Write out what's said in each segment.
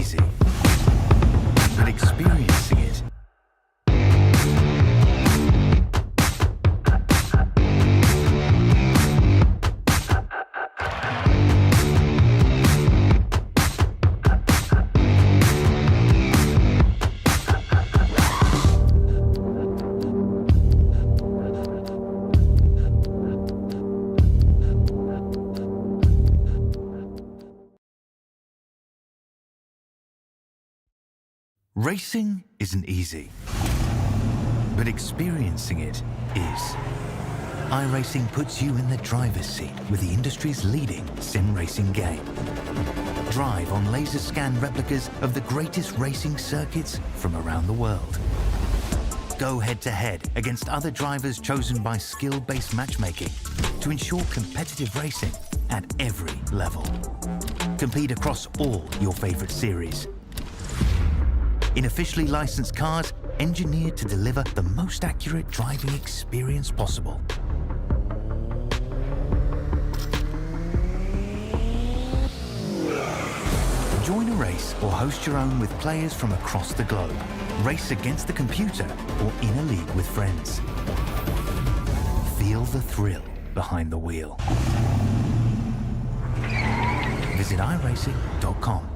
easy, but experiencing it Racing isn't easy, but experiencing it is. iRacing puts you in the driver's seat with the industry's leading sim racing game. Drive on laser scan replicas of the greatest racing circuits from around the world. Go head-to-head against other drivers chosen by skill-based matchmaking to ensure competitive racing at every level. Compete across all your favorite series. In officially licensed cars, engineered to deliver the most accurate driving experience possible. Join a race or host your own with players from across the globe. Race against the computer or in a league with friends. Feel the thrill behind the wheel. Visit iRacing.com.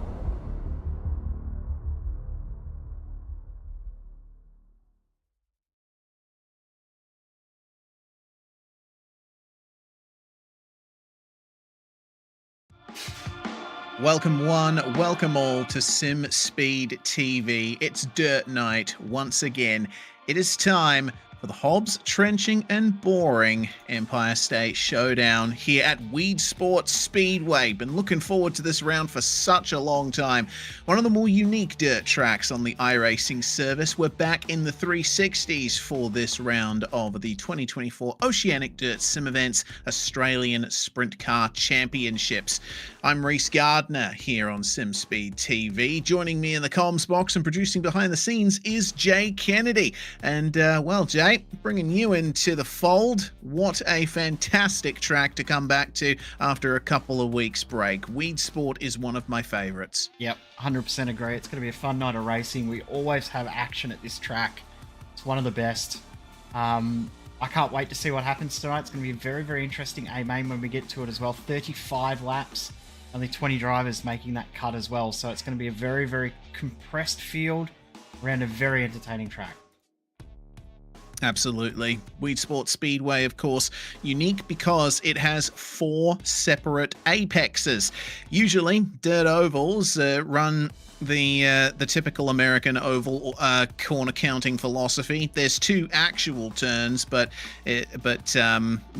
Welcome one, welcome all to Sim Speed TV. It's Dirt Night once again. It is time for the Hobbs, Trenching and Boring Empire State Showdown here at Weed Sports Speedway. Been looking forward to this round for such a long time. One of the more unique dirt tracks on the iRacing service. We're back in the 360s for this round of the 2024 Oceanic Dirt Sim Events Australian Sprintcar Championships. I'm Reese Gardner here on SimSpeed TV. Joining me in the comms box and producing behind the scenes is Jay Kennedy. And, well, Jay, bringing you into the fold. What a fantastic track to come back to after a couple of weeks break. Weed Sport is one of my favorites. Yep, 100% agree. It's going to be a fun night of racing. We always have action at this track. It's one of the best. I can't wait to see what happens tonight. It's going to be a very, very interesting A-main when we get to it as well. 35 laps. Only 20 drivers making that cut as well. So it's going to be a very, very compressed field around a very entertaining track. Absolutely. Weed Sports Speedway, of course, unique because it has 4 separate apexes. Usually, dirt ovals run the typical American oval corner counting philosophy. There's 2 actual turns, but you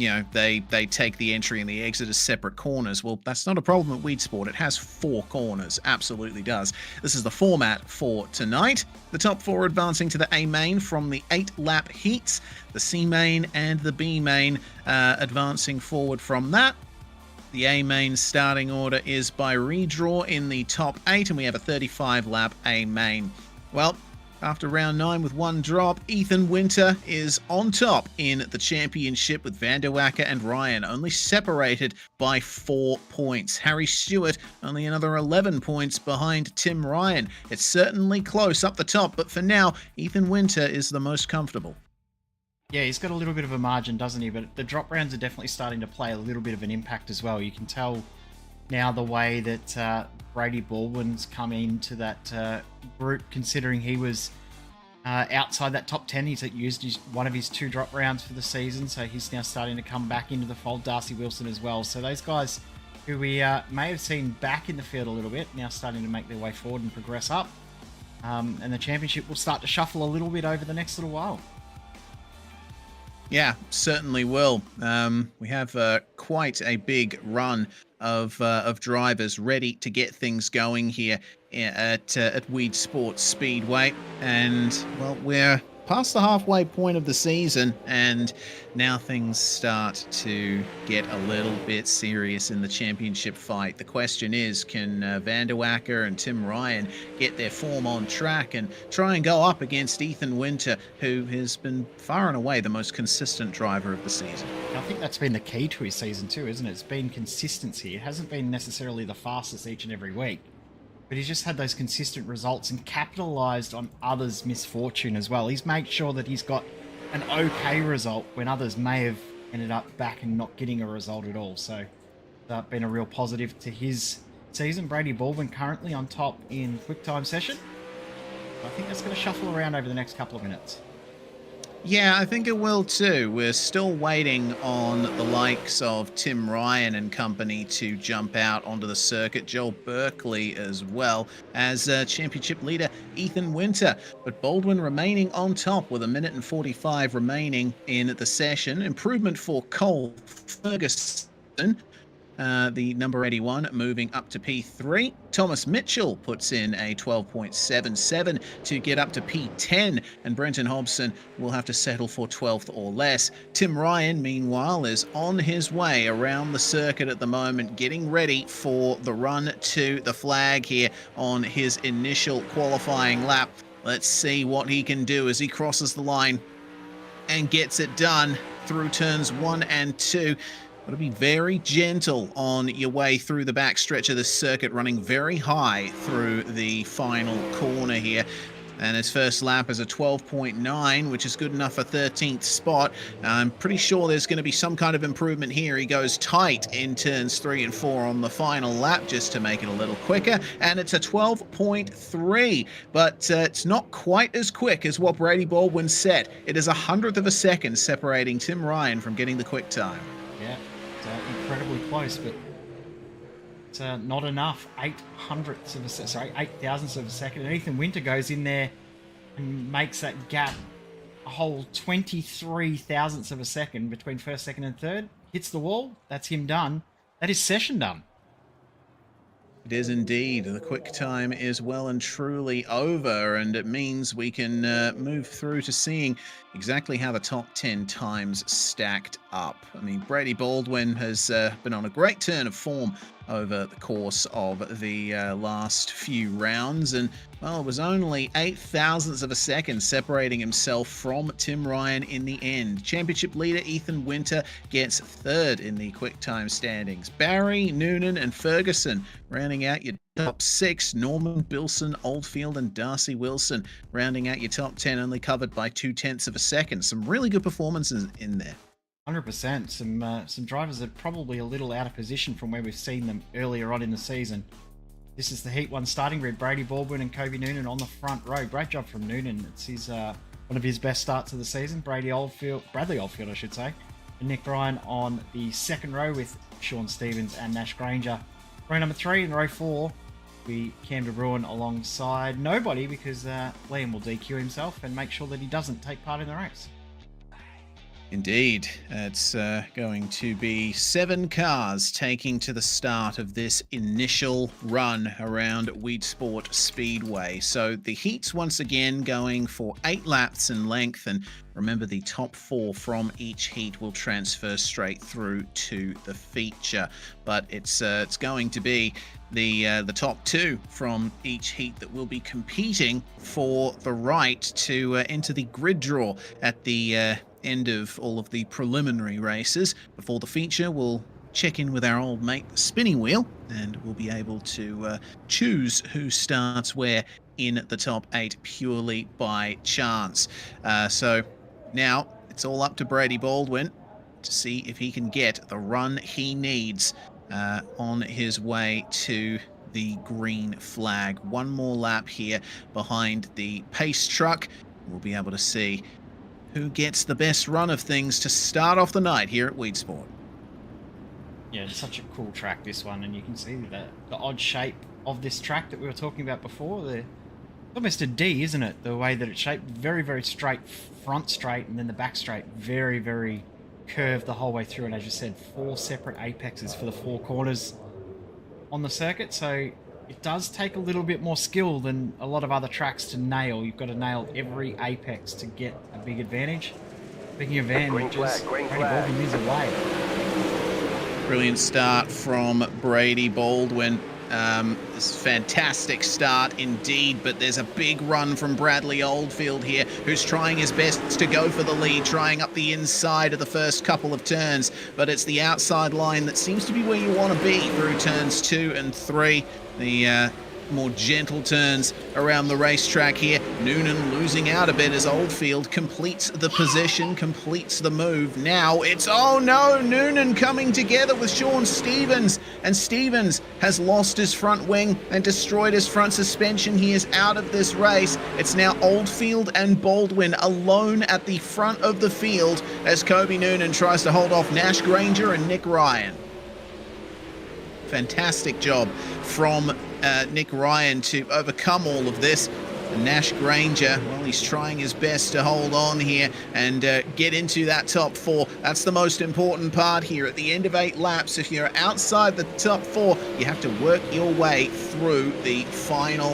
know, they take the entry and the exit as separate corners. Well, that's not a problem at Weed Sport. It has 4 corners, absolutely does. This is the format for tonight. The top 4 advancing to the A main from the 8-lap heats, the C main and the B main advancing forward from that. The A main starting order is by redraw in the top 8, and we have a 35-lap A main. Well, after round 9 with 1 drop, Ethan Winter is on top in the championship with Van der Wacker and Ryan, only separated by 4 points. Harry Stewart only another 11 points behind Tim Ryan. It's certainly close up the top, but for now, Ethan Winter is the most comfortable. Yeah, he's got a little bit of a margin, doesn't he? But the drop rounds are definitely starting to play a little bit of an impact as well. You can tell now the way that Brady Baldwin's come into that group, considering he was outside that top 10. He's used one of his 2 drop rounds for the season, so he's now starting to come back into the fold. Darcy Wilson as well. So those guys who we may have seen back in the field a little bit, now starting to make their way forward and progress up. And the championship will start to shuffle a little bit over the next little while. Yeah, certainly will. We have quite a big run of drivers ready to get things going here at Weed Sports Speedway, and well, we're past the halfway point of the season, and now things start to get a little bit serious in the championship fight. The question is, can Van der Wacker and Tim Ryan get their form on track and try and go up against Ethan Winter, who has been far and away the most consistent driver of the season? I think that's been the key to his season too, isn't it? It's been consistency. It hasn't been necessarily the fastest each and every week, but he's just had those consistent results and capitalized on others' misfortune as well. He's made sure that he's got an okay result when others may have ended up back and not getting a result at all. So that's been a real positive to his season. Brady Baldwin currently on top in quick time session. I think that's going to shuffle around over the next couple of minutes. Yeah, I think it will too. We're still waiting on the likes of Tim Ryan and company to jump out onto the circuit. Joel Berkeley as well as championship leader Ethan Winter. But Baldwin remaining on top with 1 minute and 45 remaining in the session. Improvement for Cole Ferguson. The number 81 moving up to P3. Thomas Mitchell puts in a 12.77 to get up to P10, and Brenton Hobson will have to settle for 12th or less. Tim Ryan, meanwhile, is on his way around the circuit at the moment, getting ready for the run to the flag here on his initial qualifying lap. Let's see what he can do as he crosses the line and gets it done through turns 1 and 2. Got to be very gentle on your way through the backstretch of this circuit, running very high through the final corner here. And his first lap is a 12.9, which is good enough for 13th spot. I'm pretty sure there's going to be some kind of improvement here. He goes tight in turns 3 and 4 on the final lap just to make it a little quicker. And it's a 12.3, but it's not quite as quick as what Brady Baldwin set. It is 100th of a second separating Tim Ryan from getting the quick time. Yeah, it's incredibly close, but it's not enough. 800ths of a second, sorry, 8,000ths of a second. And Ethan Winter goes in there and makes that gap a whole 23 thousandths of a second between first, second, and third. Hits the wall. That's him done. That is session done. It is indeed. The quick time is well and truly over, and it means we can move through to seeing exactly how the top 10 times stacked up. I mean, Brady Baldwin has been on a great turn of form over the course of the last few rounds, and well, it was only 8,000ths of a second separating himself from Tim Ryan in the end. Championship leader Ethan Winter gets third in the quick time standings. Barry, Noonan, and Ferguson rounding out your top 6. Norman, Bilson, Oldfield, and Darcy Wilson rounding out your top 10, only covered by 0.2 of a second. Some really good performances in there. 100%. Some drivers that are probably a little out of position from where we've seen them earlier on in the season. This is the Heat 1 starting grid. Brady Baldwin and Kobe Noonan on the front row. Great job from Noonan. It's his one of his best starts of the season. Bradley Oldfield, I should say. And Nick Ryan on the second row with Sean Stevens and Nash Granger. Row number 3 and row 4, we Cam de Bruin alongside nobody because Liam will DQ himself and make sure that he doesn't take part in the race. Indeed, it's going to be 7 cars taking to the start of this initial run around Weed Sport Speedway. So the heats once again going for 8 laps in length, and remember the top 4 from each heat will transfer straight through to the feature. But it's going to be the top 2 from each heat that will be competing for the right to enter the grid draw at the end of all of the preliminary races. Before the feature, we'll check in with our old mate, the spinning wheel, and we'll be able to choose who starts where in the top 8 purely by chance. So now it's all up to Brady Baldwin to see if he can get the run he needs on his way to the green flag. One more lap here behind the pace truck. We'll be able to see who gets the best run of things to start off the night here at Weed Sport. Yeah, it's such a cool track, this one, and you can see the odd shape of this track that we were talking about before. It's almost a D, isn't it? The way that it's shaped, very, very straight, front straight, and then the back straight, very, very curved the whole way through. And as you said, 4 separate apexes for the 4 corners on the circuit, so it does take a little bit more skill than a lot of other tracks to nail. You've got to nail every apex to get a big advantage. Speaking of advantages, Brady Baldwin is away. Brilliant start from Brady Baldwin. This fantastic start indeed, but there's a big run from Bradley Oldfield here, who's trying his best to go for the lead, trying up the inside of the first couple of turns, but it's the outside line that seems to be where you want to be through turns 2 and 3. The more gentle turns around the racetrack here. Noonan losing out a bit as Oldfield completes the position, completes the move. Now it's, oh no, Noonan coming together with Sean Stevens, and Stevens has lost his front wing and destroyed his front suspension. He is out of this race. It's now Oldfield and Baldwin alone at the front of the field as Kobe Noonan tries to hold off Nash Granger and Nick Ryan. Fantastic job from Nick Ryan to overcome all of this. And Nash Granger, well, he's trying his best to hold on here and get into that top 4. That's the most important part here. At the end of 8 laps, if you're outside the top 4, you have to work your way through the final,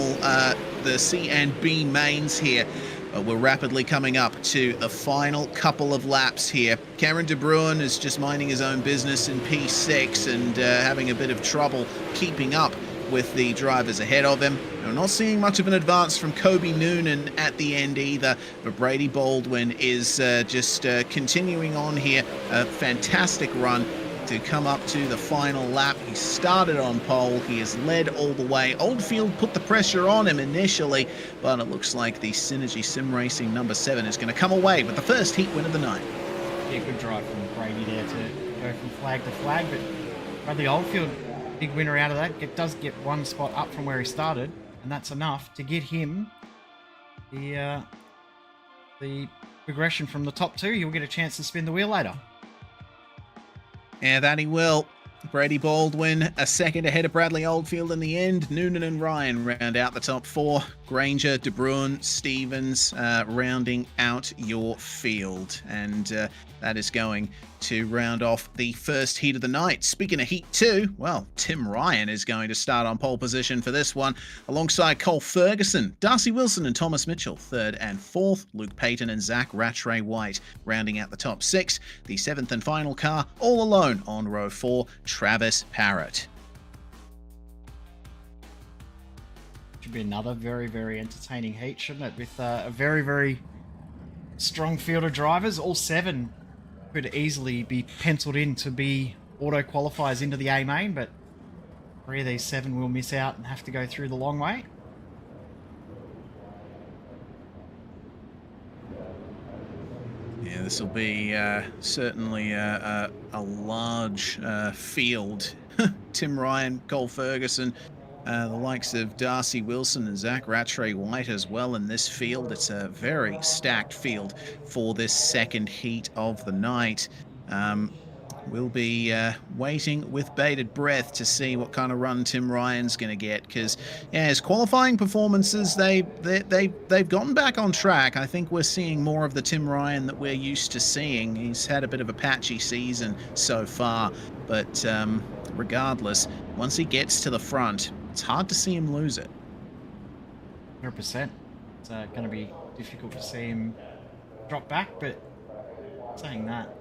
the C and B mains here. But we're rapidly coming up to the final couple of laps here. Cameron De Bruin is just minding his own business in P6 and having a bit of trouble keeping up with the drivers ahead of him. We're not seeing much of an advance from Kobe Noonan at the end either, but Brady Baldwin is just continuing on here. A fantastic run to come up to the final lap. He started on pole. He has led all the way. Oldfield put the pressure on him initially, but it looks like the Synergy Sim Racing number 7 is going to come away with the first heat win of the night. Yeah, good drive from Brady there to go from flag to flag, but Bradley Oldfield, big winner out of that. It does get one spot up from where he started, and that's enough to get him the progression from the top 2. He'll get a chance to spin the wheel later. Yeah, that he will. Brady Baldwin a second ahead of Bradley Oldfield in the end. Noonan and Ryan round out the top 4. Granger, De Bruin, Stevens rounding out your field. And that is going to round off the first heat of the night. Speaking of heat 2, well, Tim Ryan is going to start on pole position for this one, alongside Cole Ferguson, Darcy Wilson and Thomas Mitchell, 3rd and 4th, Luke Payton and Zach Rattray White rounding out the top 6. The 7th and final car, all alone on row 4, Travis Parrott. Should be another very, very entertaining heat, shouldn't it? With a very, very strong field of drivers. All 7 could easily be penciled in to be auto qualifiers into the A main, but 3 of these 7 will miss out and have to go through the long way. Yeah, this will be certainly a large field. Tim Ryan, Cole Ferguson, the likes of Darcy Wilson and Zach Rattray White as well in this field. It's a very stacked field for this second heat of the night. We'll be waiting with bated breath to see what kind of run Tim Ryan's going to get, because yeah, his qualifying performances, they've gotten back on track. I think we're seeing more of the Tim Ryan that we're used to seeing. He's had a bit of a patchy season so far, but regardless, once he gets to the front, it's hard to see him lose it. 100%. It's going to be difficult to see him drop back, but saying that,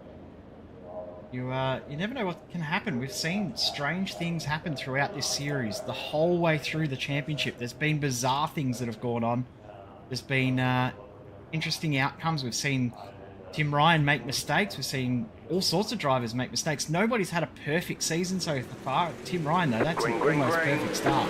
you never know what can happen. We've seen strange things happen throughout this series, the whole way through the championship. There's been bizarre things that have gone on. There's been interesting outcomes. We've seen Tim Ryan make mistakes. We've seen all sorts of drivers make mistakes. Nobody's had a perfect season so far. Tim Ryan, though, that's an almost perfect start.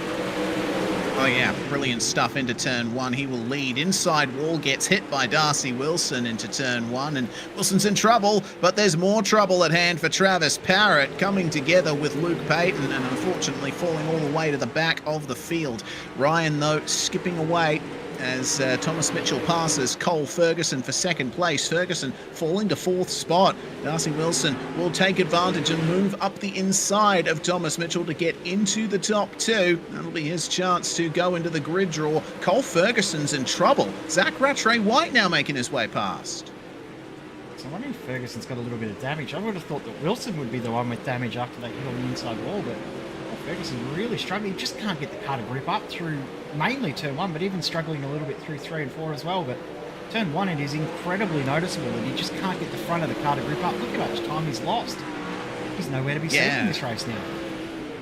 Oh yeah, brilliant stuff into turn 1. He will lead. Inside wall gets hit by Darcy Wilson into turn 1, and Wilson's in trouble, but there's more trouble at hand for Travis Parrott, coming together with Luke Payton and unfortunately falling all the way to the back of the field. Ryan, though, skipping away as Thomas Mitchell passes Cole Ferguson for second place. Ferguson falling to 4th spot. Darcy Wilson will take advantage and move up the inside of Thomas Mitchell to get into the top 2. That'll be his chance to go into the grid draw. Cole Ferguson's in trouble. Zach Rattray White now making his way past. So I'm wondering if Ferguson's got a little bit of damage. I would have thought that Wilson would be the one with damage after they hit on the inside wall, but Ferguson really struggling. He just can't get the car to grip up through mainly turn 1, but even struggling a little bit through 3 and 4 as well. But turn 1, it is incredibly noticeable that he just can't get the front of the car to grip up. Look at how much time he's lost. He's nowhere to be seen in this race now.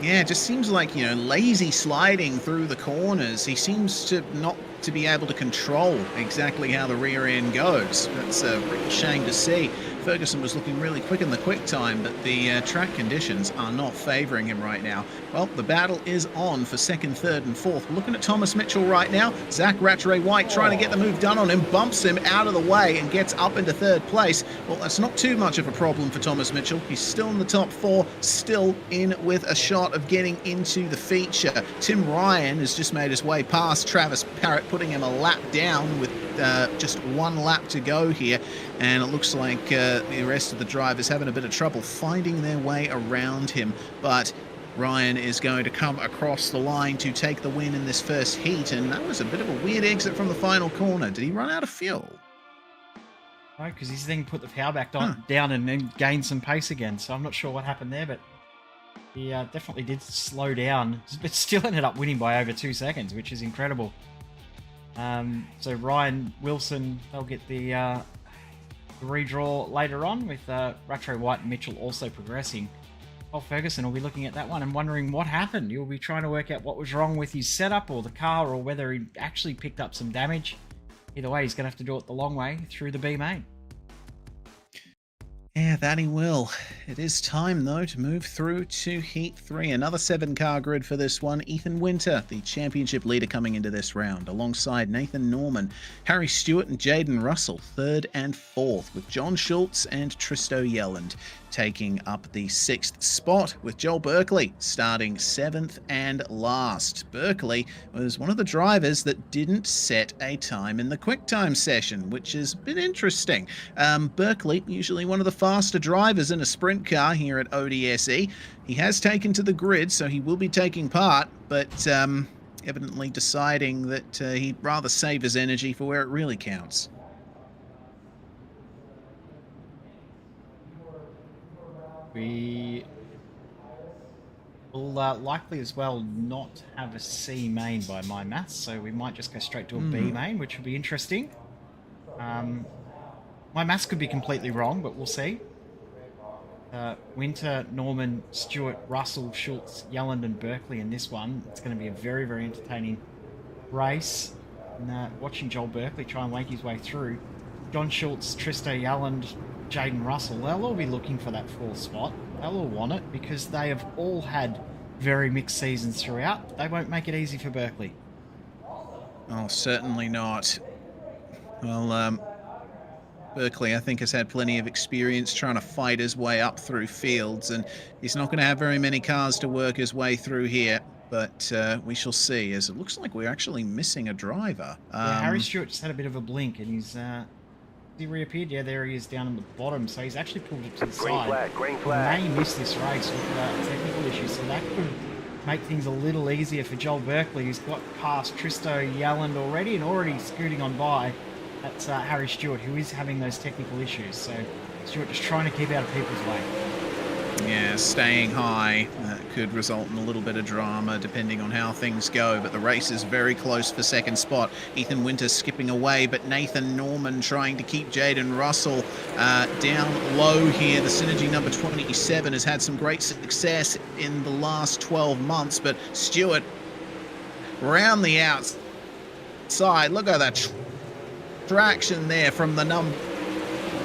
Yeah, it just seems like, lazy sliding through the corners. He seems to not to be able to control exactly how the rear end goes. That's a real shame to see Ferguson was looking really quick in the quick time, but the track conditions are not favouring him right now. Well, the battle is on for second, third and fourth. We're looking at Thomas Mitchell right now. Zach Rattray White trying to get the move done on him, bumps him out of the way and gets up into third place. Well, that's not too much of a problem for Thomas Mitchell. He's still in the top four, still in with a shot of getting into the feature. Tim Ryan has just made his way past Travis Parrott, putting him a lap down with just one lap to go here, and it looks like the rest of the drivers having a bit of trouble finding their way around him, but Ryan is going to come across the line to take the win in this first heat, and that was a bit of a weird exit from the final corner. Did he run out of fuel? No, because he's then put the power back down and then gained some pace again, so I'm not sure what happened there, but he definitely did slow down, but still ended up winning by over 2 seconds, which is incredible. So Ryan, Wilson, they'll get the redraw later on with Rattray White and Mitchell also progressing. Well, Ferguson will be looking at that one and wondering what happened. He'll be trying to work out what was wrong with his setup or the car, or whether he actually picked up some damage. Either way, he's going to have to do it the long way through the B main. Yeah, that he will. It is time, though, to move through to Heat 3. Another 7-car grid for this one. Ethan Winter, the championship leader coming into this round, alongside Nathan Norman, Harry Stewart and Jaden Russell, 3rd and 4th, with John Schultz and Tristo Yelland taking up the 6th spot, with Joel Berkeley starting 7th and last. Berkeley was one of the drivers that didn't set a time in the QuickTime session, which is a bit interesting. Berkeley, usually one of the faster drivers in a sprint car here at ODSE. He has taken to the grid, so he will be taking part, but evidently deciding that he'd rather save his energy for where it really counts. We will likely as well not have a C main by my maths, so we might just go straight to a B main, which will be interesting. My maths could be completely wrong, but we'll see. Winter, Norman, Stewart, Russell, Schultz, Yelland and Berkeley in this one. It's going to be a very, very entertaining race. And, watching Joel Berkeley try and wank his way through. John Schultz, Tristo Yelland, Jaden Russell, they'll all be looking for that 4th spot. They'll all want it because they have all had very mixed seasons throughout. They won't make it easy for Berkeley. Oh, certainly not. Well, Berkeley, I think, has had plenty of experience trying to fight his way up through fields, and he's not going to have very many cars to work his way through here, but we shall see, as it looks like we're actually missing a driver. Yeah, Harry Stewart just had a bit of a blink, and he reappeared. Yeah, there he is down in the bottom, so he's actually pulled it to the side. Green flag. He may miss this race with technical issues, so that could make things a little easier for Joel Berkeley, who's got past Tristo Yelland already and already scooting on by. That's Harry Stewart, who is having those technical issues. So Stewart just trying to keep out of people's way. Yeah, staying high could result in a little bit of drama depending on how things go, but the race is very close for second spot. Ethan Winter skipping away, but Nathan Norman trying to keep Jaden Russell down low here. The Synergy number 27 has had some great success in the last 12 months, but Stewart round the outside. Look at that traction there from the number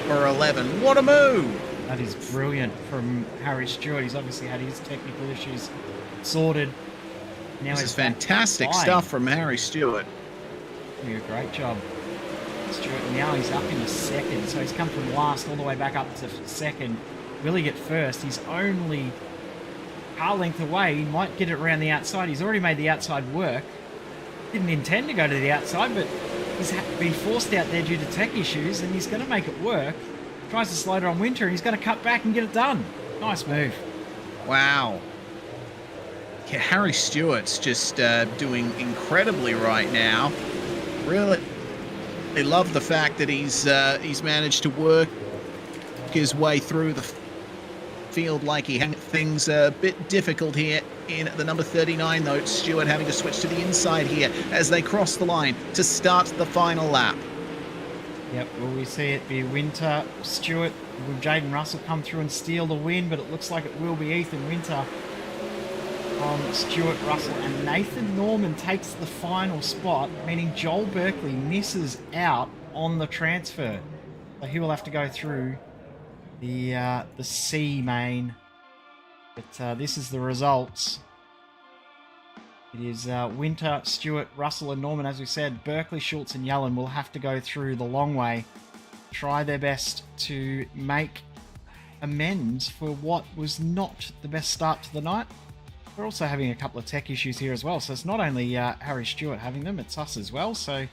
11. What a move! That is brilliant from Harry Stewart. He's obviously had his technical issues sorted. Now this is fantastic stuff from Harry Stewart. Doing a great job. Stewart, now he's up into second. So he's come from last all the way back up to second. Will he get first? He's only car length away. He might get it around the outside. He's already made the outside work. Didn't intend to go to the outside, but he's been forced out there due to tech issues, and he's going to make it work. Tries to slow it on Winter, and he's going to cut back and get it done. Nice move. Wow. Yeah, Harry Stewart's just doing incredibly right now. Really, I love the fact that he's managed to work his way through the field like he had. Things a bit difficult here in the number 39, though. Stewart having to switch to the inside here as they cross the line to start the final lap. Yep, will we see it be Winter, Stewart? Will Jaden Russell come through and steal the win? But it looks like it will be Ethan Winter on Stewart, Russell, and Nathan Norman takes the final spot, meaning Joel Berkeley misses out on the transfer. So he will have to go through the C main. But this is the results. It is Winter, Stewart, Russell and Norman. As we said, Berkeley, Schultz and Yellen will have to go through the long way, try their best to make amends for what was not the best start to the night. We're also having a couple of tech issues here as well, so it's not only Harry Stewart having them, it's us as well. So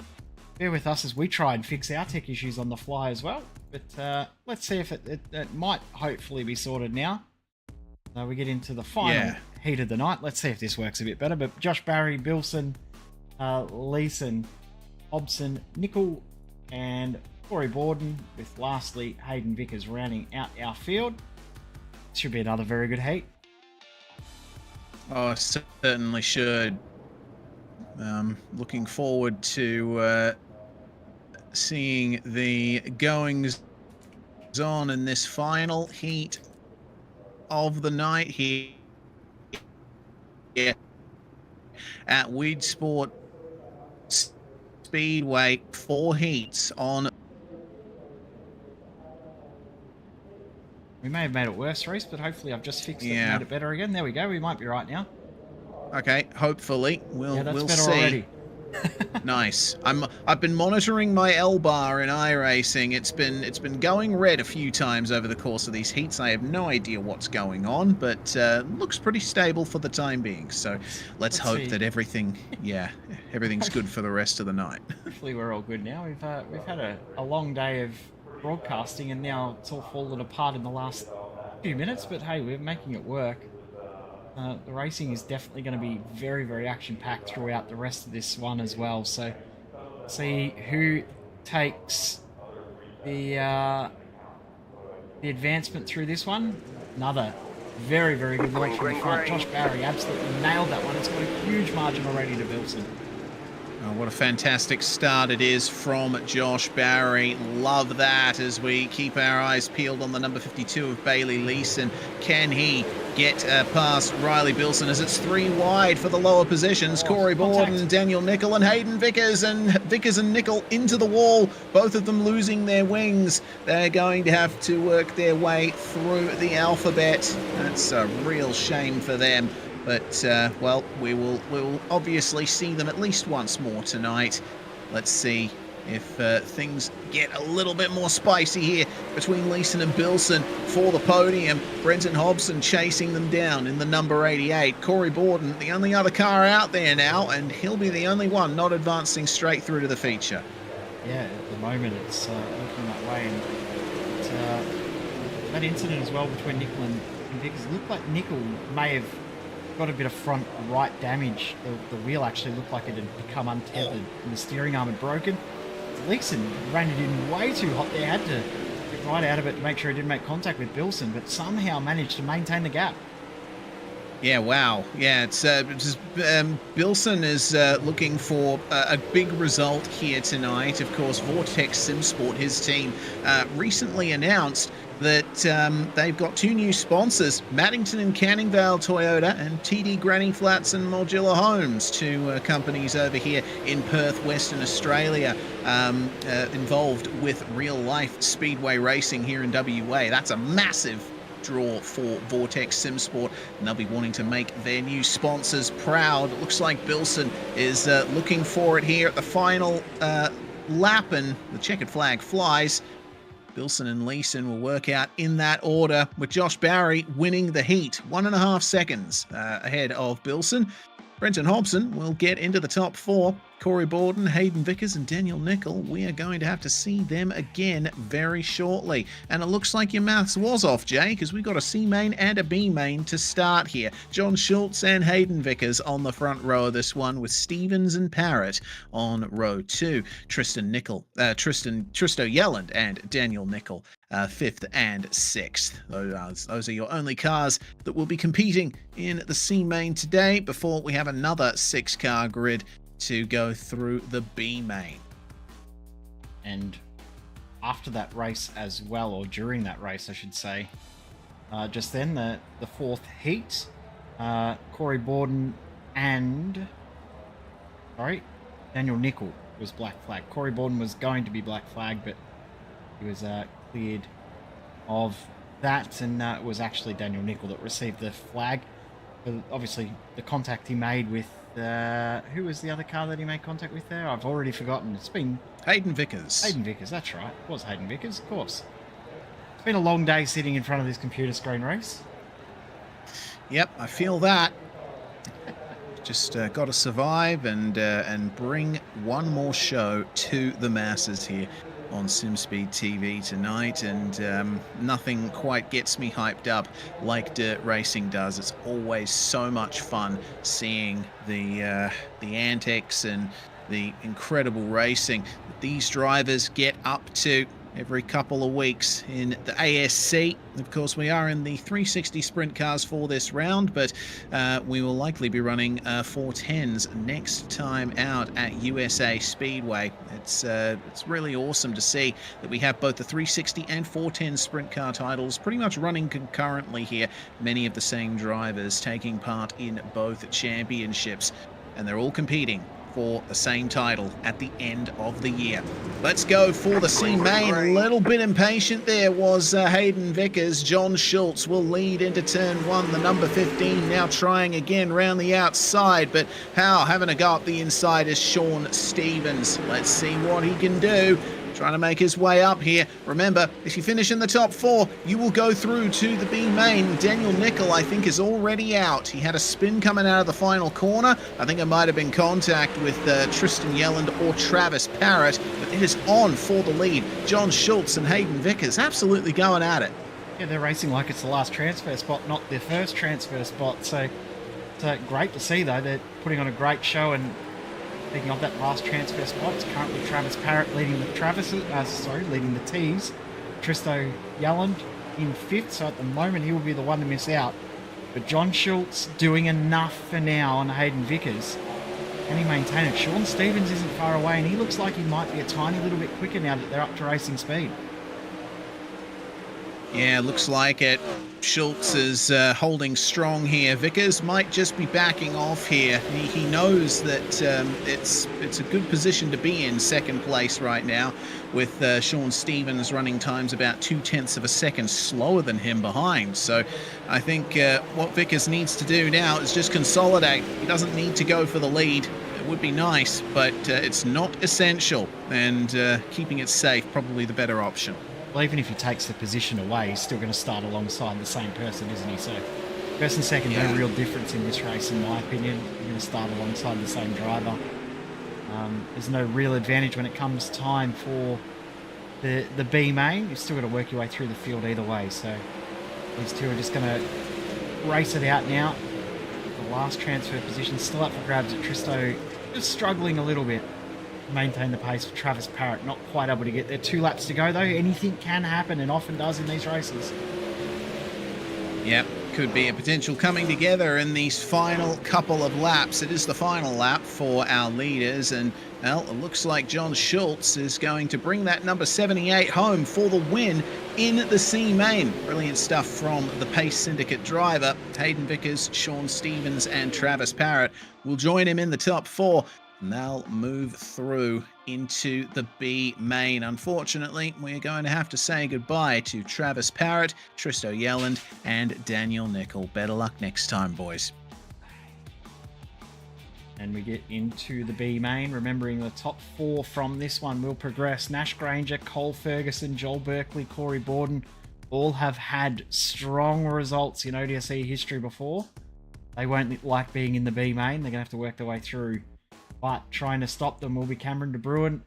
bear with us as we try and fix our tech issues on the fly as well. But let's see if it might hopefully be sorted now. We get into the final heat of the night. Let's see if this works a bit better. But Josh Barry, Bilson, Leeson, Hobson, Nickel, and Corey Borden, with lastly Hayden Vickers rounding out our field. Should be another very good heat. Oh, certainly should. Looking forward to seeing the goings on in this final heat of the night here at Weed Sport Speedway. 4 heats on. We may have made it worse, Reese, but hopefully I've just fixed it and made it better again. There we go. We might be right now. Okay, hopefully we'll better see. Already. Nice. I've been monitoring my L bar in iRacing. It's been going red a few times over the course of these heats. I have no idea what's going on, but looks pretty stable for the time being. So let's hope that everything's good for the rest of the night. Hopefully we're all good now. We've had a long day of broadcasting, and now it's all fallen apart in the last few minutes. But hey, we're making it work. The racing is definitely going to be very, very action-packed throughout the rest of this one as well. So, see who takes the advancement through this one. Another very, very good launch from the front. Josh Barry absolutely nailed that one. It's got a huge margin already to Bilson. Oh, what a fantastic start it is from Josh Barry. Love that as we keep our eyes peeled on the number 52 of Bailey Leeson. Can he get past Riley Bilson as it's 3 wide for the lower positions? Corey Borden, Daniel Nickel and Hayden Vickers, and Nickel into the wall, both of them losing their wings. They're going to have to work their way through the alphabet. That's a real shame for them. But, well, we will obviously see them at least once more tonight. Let's see if things get a little bit more spicy here between Leeson and Bilson for the podium. Brenton Hobson chasing them down in the number 88. Corey Borden, the only other car out there now, and he'll be the only one not advancing straight through to the feature. Yeah, at the moment it's looking that way. And that incident as well between Nickel and Vickers, it looked like Nickel may have got a bit of front right damage. The wheel actually looked like it had become untethered and the steering arm had broken. Leeson ran it in way too hot there, had to get right out of it to make sure he didn't make contact with Bilson, but somehow managed to maintain the gap. Yeah, wow. Yeah, it's Bilson is looking for a big result here tonight. Of course, Vortex SimSport, his team, recently announced that they've got 2 new sponsors, Maddington and Canning Vale Toyota and TD Granny Flats and Modular Homes, 2 companies over here in Perth, Western Australia, involved with real-life speedway racing here in WA. That's a massive draw for Vortex SimSport, and they'll be wanting to make their new sponsors proud. It looks like Bilson is looking for it here at the final lap, and the checkered flag flies. Bilson and Leeson will work out in that order, with Josh Barry winning the heat, 1.5 seconds ahead of Bilson. Brenton Hobson will get into the top 4. Corey Borden, Hayden Vickers and Daniel Nickel, we are going to have to see them again very shortly. And it looks like your maths was off, Jay, because we've got a C main and a B main to start here. John Schultz and Hayden Vickers on the front row of this one, with Stevens and Parrott on row 2. Tristo Yelland and Daniel Nickel 5th and 6th. Those are your only cars that will be competing in the C main today, before we have another 6-car grid to go through the B main. And after that race as well, or during that race I should say, just then the 4th heat, Corey Borden and Daniel Nickel was black flag. Corey Borden was going to be black flag, but he was cleared of that, and it was actually Daniel Nicol that received the flag. But obviously, the contact he made with who was the other car that he made contact with there? I've already forgotten. It's been Hayden Vickers. Hayden Vickers, that's right. It was Hayden Vickers, of course. It's been a long day sitting in front of this computer screen, Reese. Yep, I feel that. Just got to survive and bring one more show to the masses here on SimSpeed TV tonight, and nothing quite gets me hyped up like dirt racing does. It's always so much fun seeing the antics and the incredible racing that these drivers get up to every couple of weeks in the ASC. Of course, we are in the 360 sprint cars for this round, but we will likely be running 410s next time out at USA Speedway. It's really awesome to see that we have both the 360 and 410 sprint car titles pretty much running concurrently here. Many of the same drivers taking part in both championships, and they're all competing for the same title at the end of the year. Let's go for the C main. A little bit impatient there was Hayden Vickers. John Schultz will lead into turn one. The number 15 now trying again round the outside, but having a go up the inside is Sean Stevens. Let's see what he can do. Trying to make his way up here. Remember, if you finish in the top four, you will go through to the B main. Daniel Nicol, I think, is already out. He had a spin coming out of the final corner. I think it might have been contact with Tristan Yelland or Travis Parrott, but it is on for the lead. John Schultz and Hayden Vickers absolutely going at it. Yeah, they're racing like it's the last transfer spot, not their first transfer spot. So it's great to see, though. They're putting on a great show, and speaking of that last transfer spot, it's currently Travis Parrott leading the leading the T's. Tristo Yelland in fifth, so at the moment he will be the one to miss out. But John Schultz doing enough for now on Hayden Vickers. Can he maintain it? Sean Stevens isn't far away, and he looks like he might be a tiny little bit quicker now that they're up to racing speed. Yeah, looks like it. Schultz is holding strong here. Vickers might just be backing off here. He knows that it's a good position to be in, second place right now, with Sean Stevens running times about 0.2 of a second slower than him behind. So I think what Vickers needs to do now is just consolidate. He doesn't need to go for the lead. It would be nice, but it's not essential, and keeping it safe probably the better option. Well, even if he takes the position away, he's still going to start alongside the same person, isn't he? So first and second, no real difference in this race, in my opinion. You're going to start alongside the same driver. There's no real advantage when it comes time for the B main. You've still got to work your way through the field either way. So these two are just going to race it out now. The last transfer position still up for grabs at Tristo, just struggling a little bit. Maintain the pace for Travis Parrott, not quite able to get there. 2 laps to go though. Anything can happen, and often does in these races. Yep, could be a potential coming together in these final couple of laps. It is the final lap for our leaders, and well, it looks like John Schultz is going to bring that number 78 home for the win in the C main. Brilliant stuff from the Pace Syndicate driver. Hayden Vickers, Sean Stevens and Travis Parrott will join him in the top four, and they'll move through into the B main. Unfortunately, we're going to have to say goodbye to Travis Parrott, Tristo Yelland, and Daniel Nicol. Better luck next time, boys. And we get into the B main, remembering the top four from this one will progress. Nash Granger, Cole Ferguson, Joel Berkeley, Corey Borden all have had strong results in ODSE history before. They won't like being in the B main. They're going to have to work their way through. But trying to stop them will be Cameron De Bruin,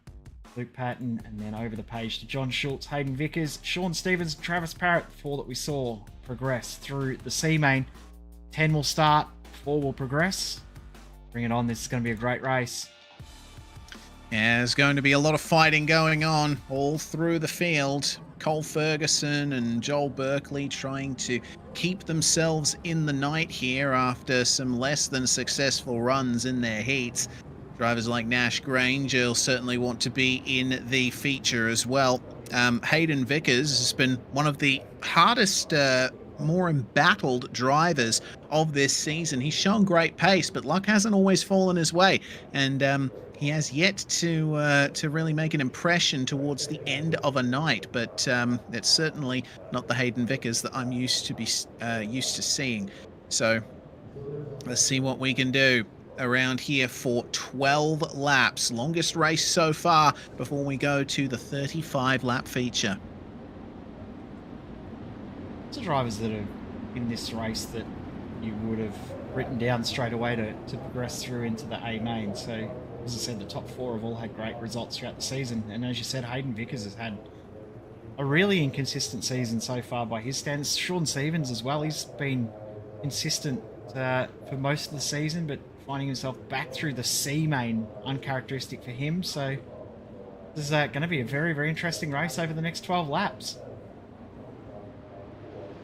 Luke Patton, and then over the page to John Schultz, Hayden Vickers, Sean Stevens, Travis Parrott, 4 that we saw progress through the C main. 10 will start, 4 will progress. Bring it on, this is going to be a great race. Yeah, there's going to be a lot of fighting going on all through the field. Cole Ferguson and Joel Berkeley trying to keep themselves in the night here after some less than successful runs in their heats. Drivers like Nash Granger will certainly want to be in the feature as well. Hayden Vickers has been one of the hardest more embattled drivers of this season. He's shown great pace, but luck hasn't always fallen his way, and he has yet to really make an impression towards the end of a night. But it's certainly not the Hayden Vickers that I'm used to seeing. So let's see what we can do around here for 12 laps. Longest race so far before we go to the 35-lap feature. Lots of drivers that are in this race that you would have written down straight away to progress through into the A main. So, as I said, the top 4 have all had great results throughout the season. And as you said, Hayden Vickers has had a really inconsistent season so far by his standards. Sean Stevens as well. He's been consistent for most of the season, but finding himself back through the C main, uncharacteristic for him. So this is going to be a very, very interesting race over the next 12 laps.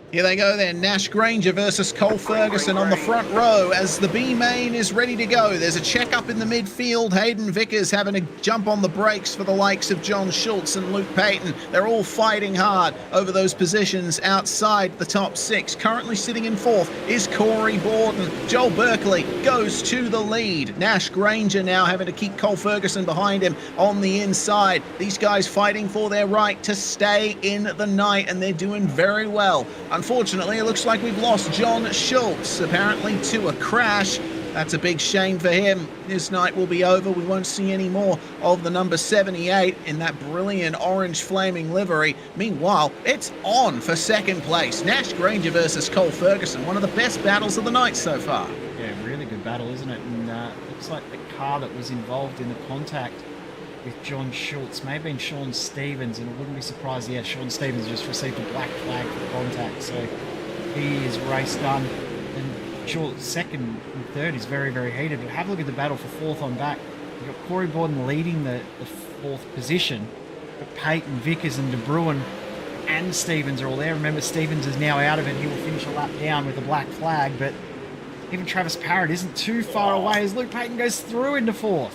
Here they go then, Nash Granger versus Cole Ferguson on the front row as the B main is ready to go. There's a check up in the midfield. Hayden Vickers having to jump on the brakes for the likes of John Schultz and Luke Payton. They're all fighting hard over those positions outside the top 6. Currently sitting in 4th is Corey Borden. Joel Berkeley goes to the lead. Nash Granger now having to keep Cole Ferguson behind him on the inside. These guys fighting for their right to stay in the night, and they're doing very well. Unfortunately, it looks like we've lost John Schultz, apparently to a crash. That's a big shame for him. His night will be over. We won't see any more of the number 78 in that brilliant orange flaming livery. Meanwhile, it's on for second place. Nash Granger versus Cole Ferguson, one of the best battles of the night so far. Yeah, really good battle, isn't it? And looks like the car that was involved in the contact with John Schultz may have been Sean Stevens, and I wouldn't be surprised, yeah, Sean Stevens just received a black flag for contact, so he is race done. And Schultz second and third is very, very heated. But have a look at the battle for 4th on back. You've got Corey Borden leading the 4th position, but Peyton, Vickers and De Bruin and Stevens are all there. Remember, Stevens is now out of it. He will finish a lap down with a black flag, but even Travis Parrott isn't too far away as Luke Payton goes through into 4th.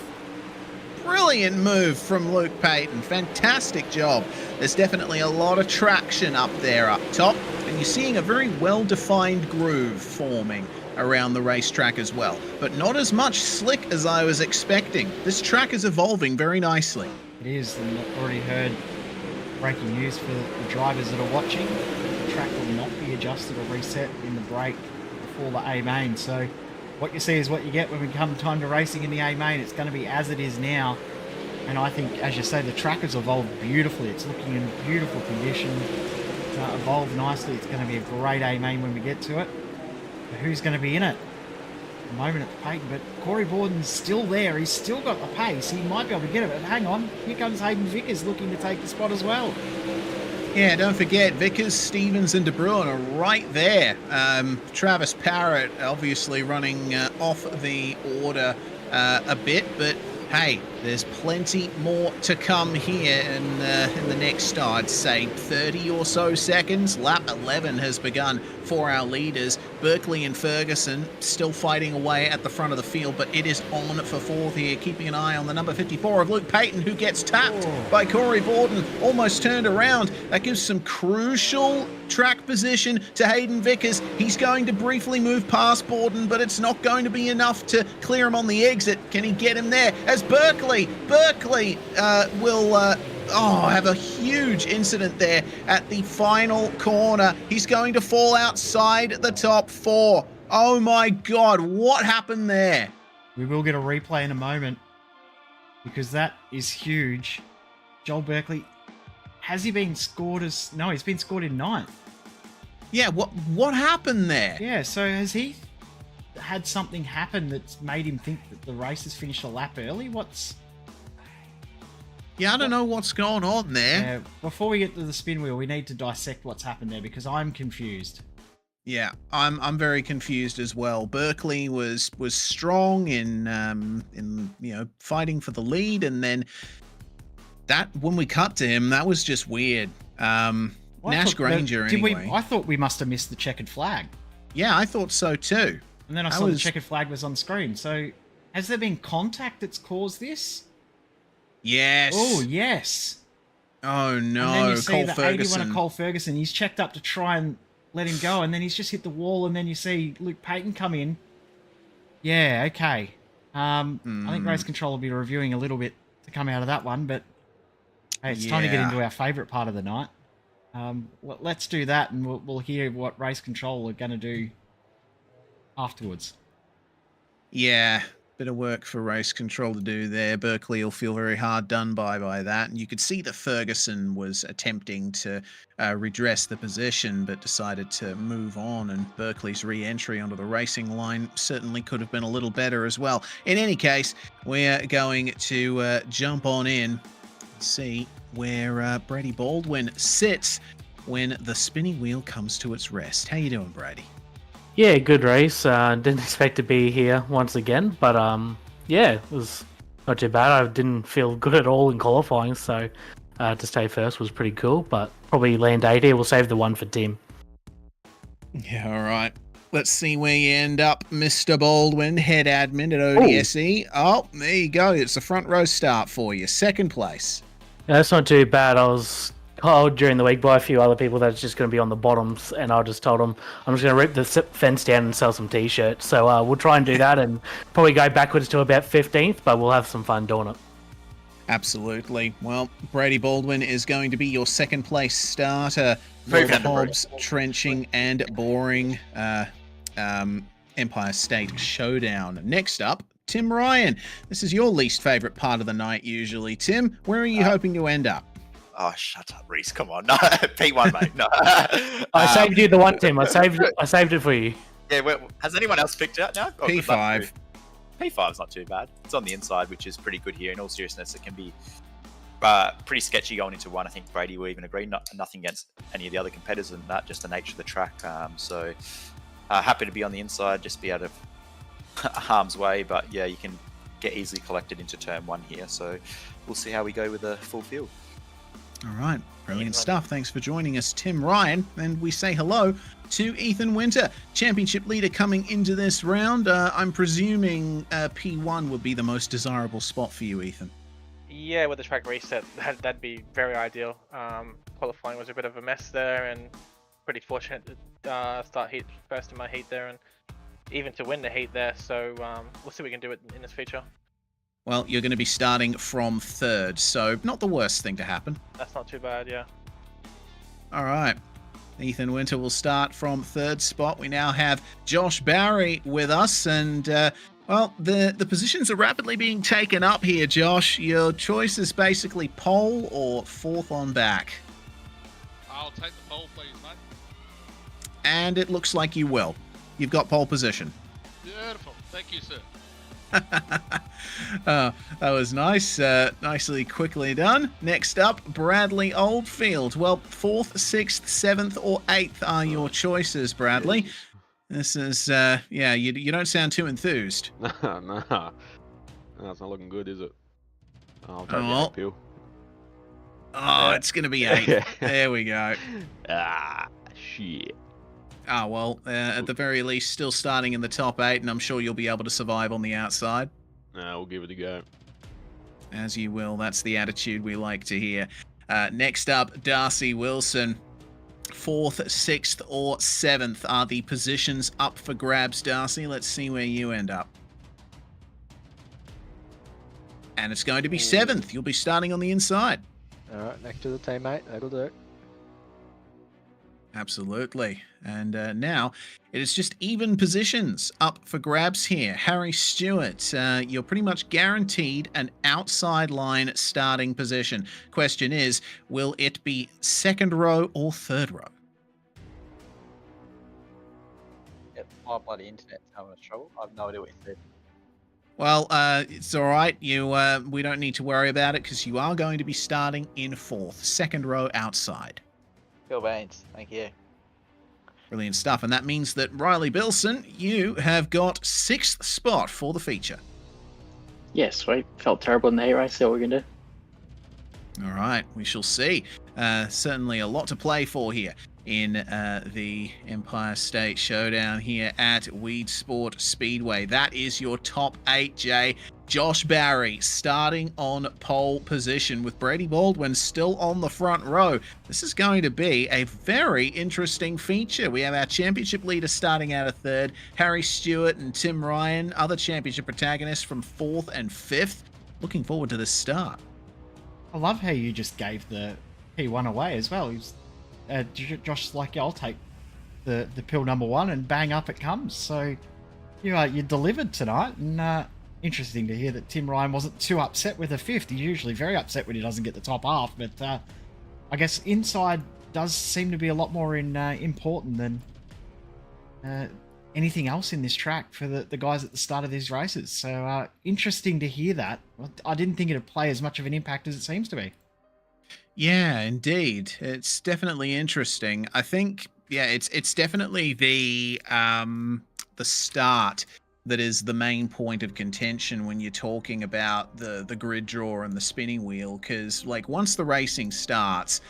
Brilliant move from Luke Payton. Fantastic job. There's definitely a lot of traction up there up top, and you're seeing a very well-defined groove forming around the racetrack as well, but not as much slick as I was expecting. This track is evolving very nicely. It is, and I've already heard breaking news for the drivers that are watching. The track will not be adjusted or reset in the break before the A main, so what you see is what you get when we come time to racing in the A main. It's going to be as it is now, and I think, as you say, the track has evolved beautifully. It's looking in beautiful condition. It's evolved nicely. It's going to be a great A main when we get to it. But who's going to be in it? At the moment it's Peyton, but Corey Borden's still there. He's still got the pace. He might be able to get it, but hang on. Here comes Hayden Vickers looking to take the spot as well. Yeah, don't forget, Vickers, Stevens and De Bruin are right there. Travis Parrott obviously running off the order a bit, but hey, there's plenty more to come here in the next, I'd say, 30 or so seconds. Lap 11 has begun for our leaders. Berkeley and Ferguson still fighting away at the front of the field, but it is on for 4th here, keeping an eye on the number 54 of Luke Payton, who gets tapped by Corey Borden, almost turned around. That gives some crucial track position to Hayden Vickers. He's going to briefly move past Borden, but it's not going to be enough to clear him on the exit. Can he get him there? As Berkeley will have a huge incident there at the final corner. He's going to fall outside the top 4. Oh my God, what happened there? We will get a replay in a moment because that is huge. Joel Berkeley, has he been scored as... No, he's been scored in 9th. Yeah, what happened there? Yeah, so has he had something happen that's made him think that the race has finished a lap early? Yeah, I don't know what's going on there. Yeah, before we get to the spin wheel, we need to dissect what's happened there because I'm confused. Yeah, I'm very confused as well. Berkeley was strong in fighting for the lead, and then that when we cut to him, that was just weird. Nash Granger, anyway. I thought we must have missed the checkered flag. Yeah, I thought so too. And then I saw the checkered flag was on screen. So has there been contact that's caused this? Yes. Oh, yes. Oh, no. And then you see Cole the Ferguson. 81 of Cole Ferguson. He's checked up to try and let him go, and then he's just hit the wall, and then you see Luke Payton come in. Yeah, okay. I think Race Control will be reviewing a little bit to come out of that one, but hey, it's time to get into our favourite part of the night. Let's do that, and we'll hear what Race Control are going to do afterwards. Yeah, bit of work for Race Control to do there. Berkeley will feel very hard done by that. And you could see that Ferguson was attempting to redress the position, but decided to move on. And Berkeley's re-entry onto the racing line certainly could have been a little better as well. In any case, we're going to jump on in and see where Brady Baldwin sits when the spinning wheel comes to its rest. How you doing, Brady? Yeah, good race. Didn't expect to be here once again, but yeah, it was not too bad. I didn't feel good at all in qualifying, so to stay first was pretty cool, but probably land 8 here. We'll save the one for Tim. Yeah, all right. Let's see where you end up, Mr. Baldwin, head admin at ODSE. Oh, there you go. It's a front row start for you. Second place. Yeah, that's not too bad. I was told during the week by a few other people that it's just going to be on the bottoms, and I just told them I'm just going to rip the fence down and sell some t-shirts. So we'll try and do that and probably go backwards to about 15th, but we'll have some fun doing it. Absolutely. Well, Brady Baldwin is going to be your second place starter. Favorite Hobbs, trenching and boring Empire State Showdown. Next up, Tim Ryan. This is your least favorite part of the night usually. Tim, where are you hoping to end up? Oh, shut up, Reese. Come on. No, P1, mate. No. I saved you the one, Tim. I saved it for you. Yeah, has anyone else picked it out now? Oh, P5. P5's not too bad. It's on the inside, which is pretty good here. In all seriousness, it can be pretty sketchy going into one. I think Brady will even agree. Nothing against any of the other competitors than that, just the nature of the track. So happy to be on the inside, just be out of harm's way. But yeah, you can get easily collected into turn 1 here. So we'll see how we go with the full field. All right, brilliant stuff. Thanks for joining us, Tim Ryan. And we say hello to Ethan Winter, championship leader coming into this round. I'm presuming P1 would be the most desirable spot for you, Ethan. Yeah, with the track reset, that'd be very ideal. Qualifying was a bit of a mess there, and pretty fortunate to start first in my heat there, and even to win the heat there. So we'll see what we can do in this feature. Well, you're going to be starting from 3rd, so not the worst thing to happen. That's not too bad, yeah. All right. Ethan Winter will start from 3rd spot. We now have Josh Barry with us, and well, the positions are rapidly being taken up here, Josh. Your choice is basically pole or 4th on back. I'll take the pole, please, mate. And it looks like you will. You've got pole position. Beautiful. Thank you, sir. That was nice. Nicely, quickly done. Next up, Bradley Oldfield. Well, 4th, 6th, 7th, or 8th are your choices, Bradley. This is, yeah, you don't sound too enthused. No, it's not looking good, is it? I'll take the Oh. appeal. Oh, it's going to be 8. There we go. Shit. Ah, well, at the very least, still starting in the top 8, and I'm sure you'll be able to survive on the outside. We'll give it a go. As you will. That's the attitude we like to hear. Next up, Darcy Wilson. 4th, 6th, or 7th are the positions up for grabs, Darcy. Let's see where you end up. And it's going to be 7th. You'll be starting on the inside. All right, next to the teammate. That'll do. Absolutely. And now it is just even positions up for grabs here. Harry Stewart, you're pretty much guaranteed an outside line starting position. Question is, will it be 2nd row or 3rd row? Yep, my bloody internet's having a trouble. I have no idea what you said. Well, it's all right. We don't need to worry about it because you are going to be starting in 4th, 2nd row outside. Cool beans. Thank you. Brilliant stuff. And that means that Riley Bilson, you have got 6th spot for the feature. Yes, sweet. Felt terrible in the heat race. See what we can do. All right, we shall see. Certainly a lot to play for here. in the Empire State Showdown here at Weed Sport Speedway. That is your top 8, Jay. Josh Barry starting on pole position with Brady Baldwin still on the front row. This is going to be a very interesting feature. We have our championship leader starting out of 3rd, Harry Stewart and Tim Ryan, other championship protagonists from 4th and 5th. Looking forward to this start. I love how you just gave the P1 away as well. Josh's like, yeah, I'll take the pill number 1, and bang, up it comes. So you delivered tonight, and interesting to hear that Tim Ryan wasn't too upset with a 5th. He's usually very upset when he doesn't get the top half, but I guess inside does seem to be a lot more important than anything else in this track for the guys at the start of these races. So interesting to hear that. I didn't think it'd play as much of an impact as it seems to be. Yeah, indeed. It's definitely interesting. I think, yeah, it's definitely the start that is the main point of contention when you're talking about the grid draw and the spinning wheel, because like once the racing starts,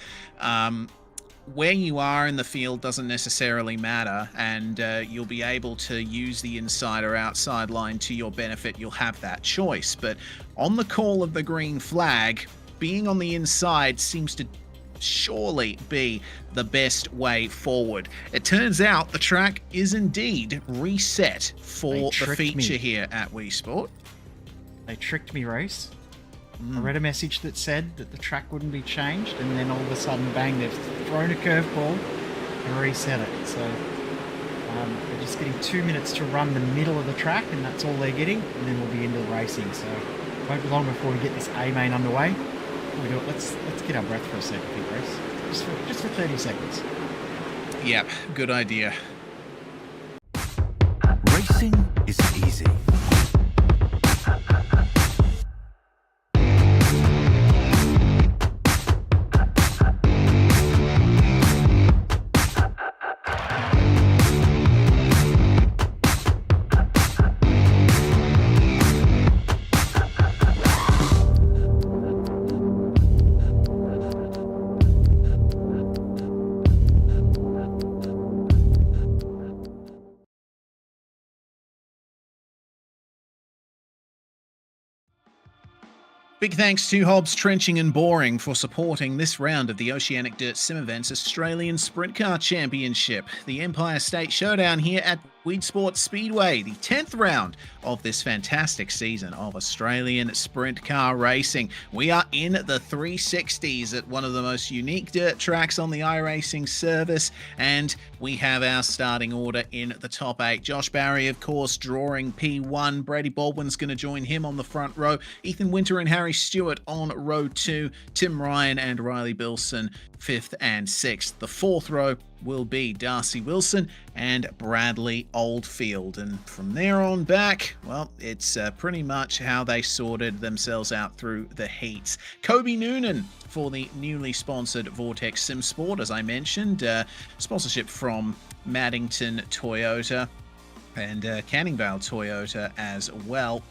where you are in the field doesn't necessarily matter, and you'll be able to use the inside or outside line to your benefit. You'll have that choice, but on the call of the green flag, being on the inside seems to surely be the best way forward. It turns out the track is indeed reset for the feature here at Wii Sport. They tricked me, Race. I read a message that said that the track wouldn't be changed, and then all of a sudden, bang, they've thrown a curveball and reset it. So they're just getting 2 minutes to run the middle of the track, and that's all they're getting, and then we'll be into the racing. So it won't be long before we get this A main underway. We do it. Let's get our breath for a second, I think, Race. Just for 30 seconds. Yep, good idea. Racing isn't easy. Big thanks to Hobbs Trenching and Boring for supporting this round of the Oceanic Dirt Sim Events Australian Sprintcar Championship, the Empire State Showdown here at Weed Sport Speedway, the 10th round of this fantastic season of Australian sprint car racing. We are in the 360s at one of the most unique dirt tracks on the iRacing service, and we have our starting order in the top 8. Josh Barry, of course, drawing P1. Brady Baldwin's going to join him on the front row. Ethan Winter and Harry Stewart on row 2. Tim Ryan and Riley Bilson 5th and 6th. The 4th row will be Darcy Wilson and Bradley Oldfield. And from there on back, well, it's pretty much how they sorted themselves out through the heats. Kobe Noonan for the newly sponsored Vortex Sim Sport, as I mentioned. Sponsorship from Maddington Toyota and Canningvale Toyota as well.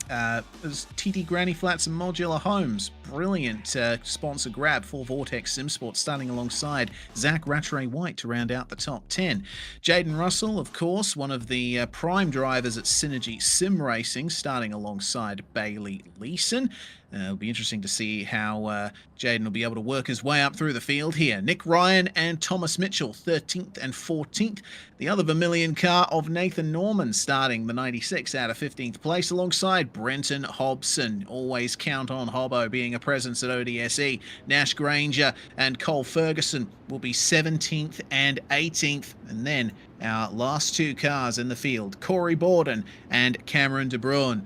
There's TT Granny Flats and Modular Homes. Brilliant sponsor grab for Vortex SimSport, starting alongside Zach Rattray White to round out the top 10. Jaden Russell, of course, one of the prime drivers at Synergy Sim Racing, starting alongside Bailey Leeson. It'll be interesting to see how Jaden will be able to work his way up through the field here. Nick Ryan and Thomas Mitchell, 13th and 14th. The other Vermilion car of Nathan Norman starting the 96 out of 15th place alongside Brenton Hobson. Always count on Hobbo being a presence at ODSE. Nash Granger and Cole Ferguson will be 17th and 18th. And then our last two cars in the field, Corey Borden and Cameron De Bruin.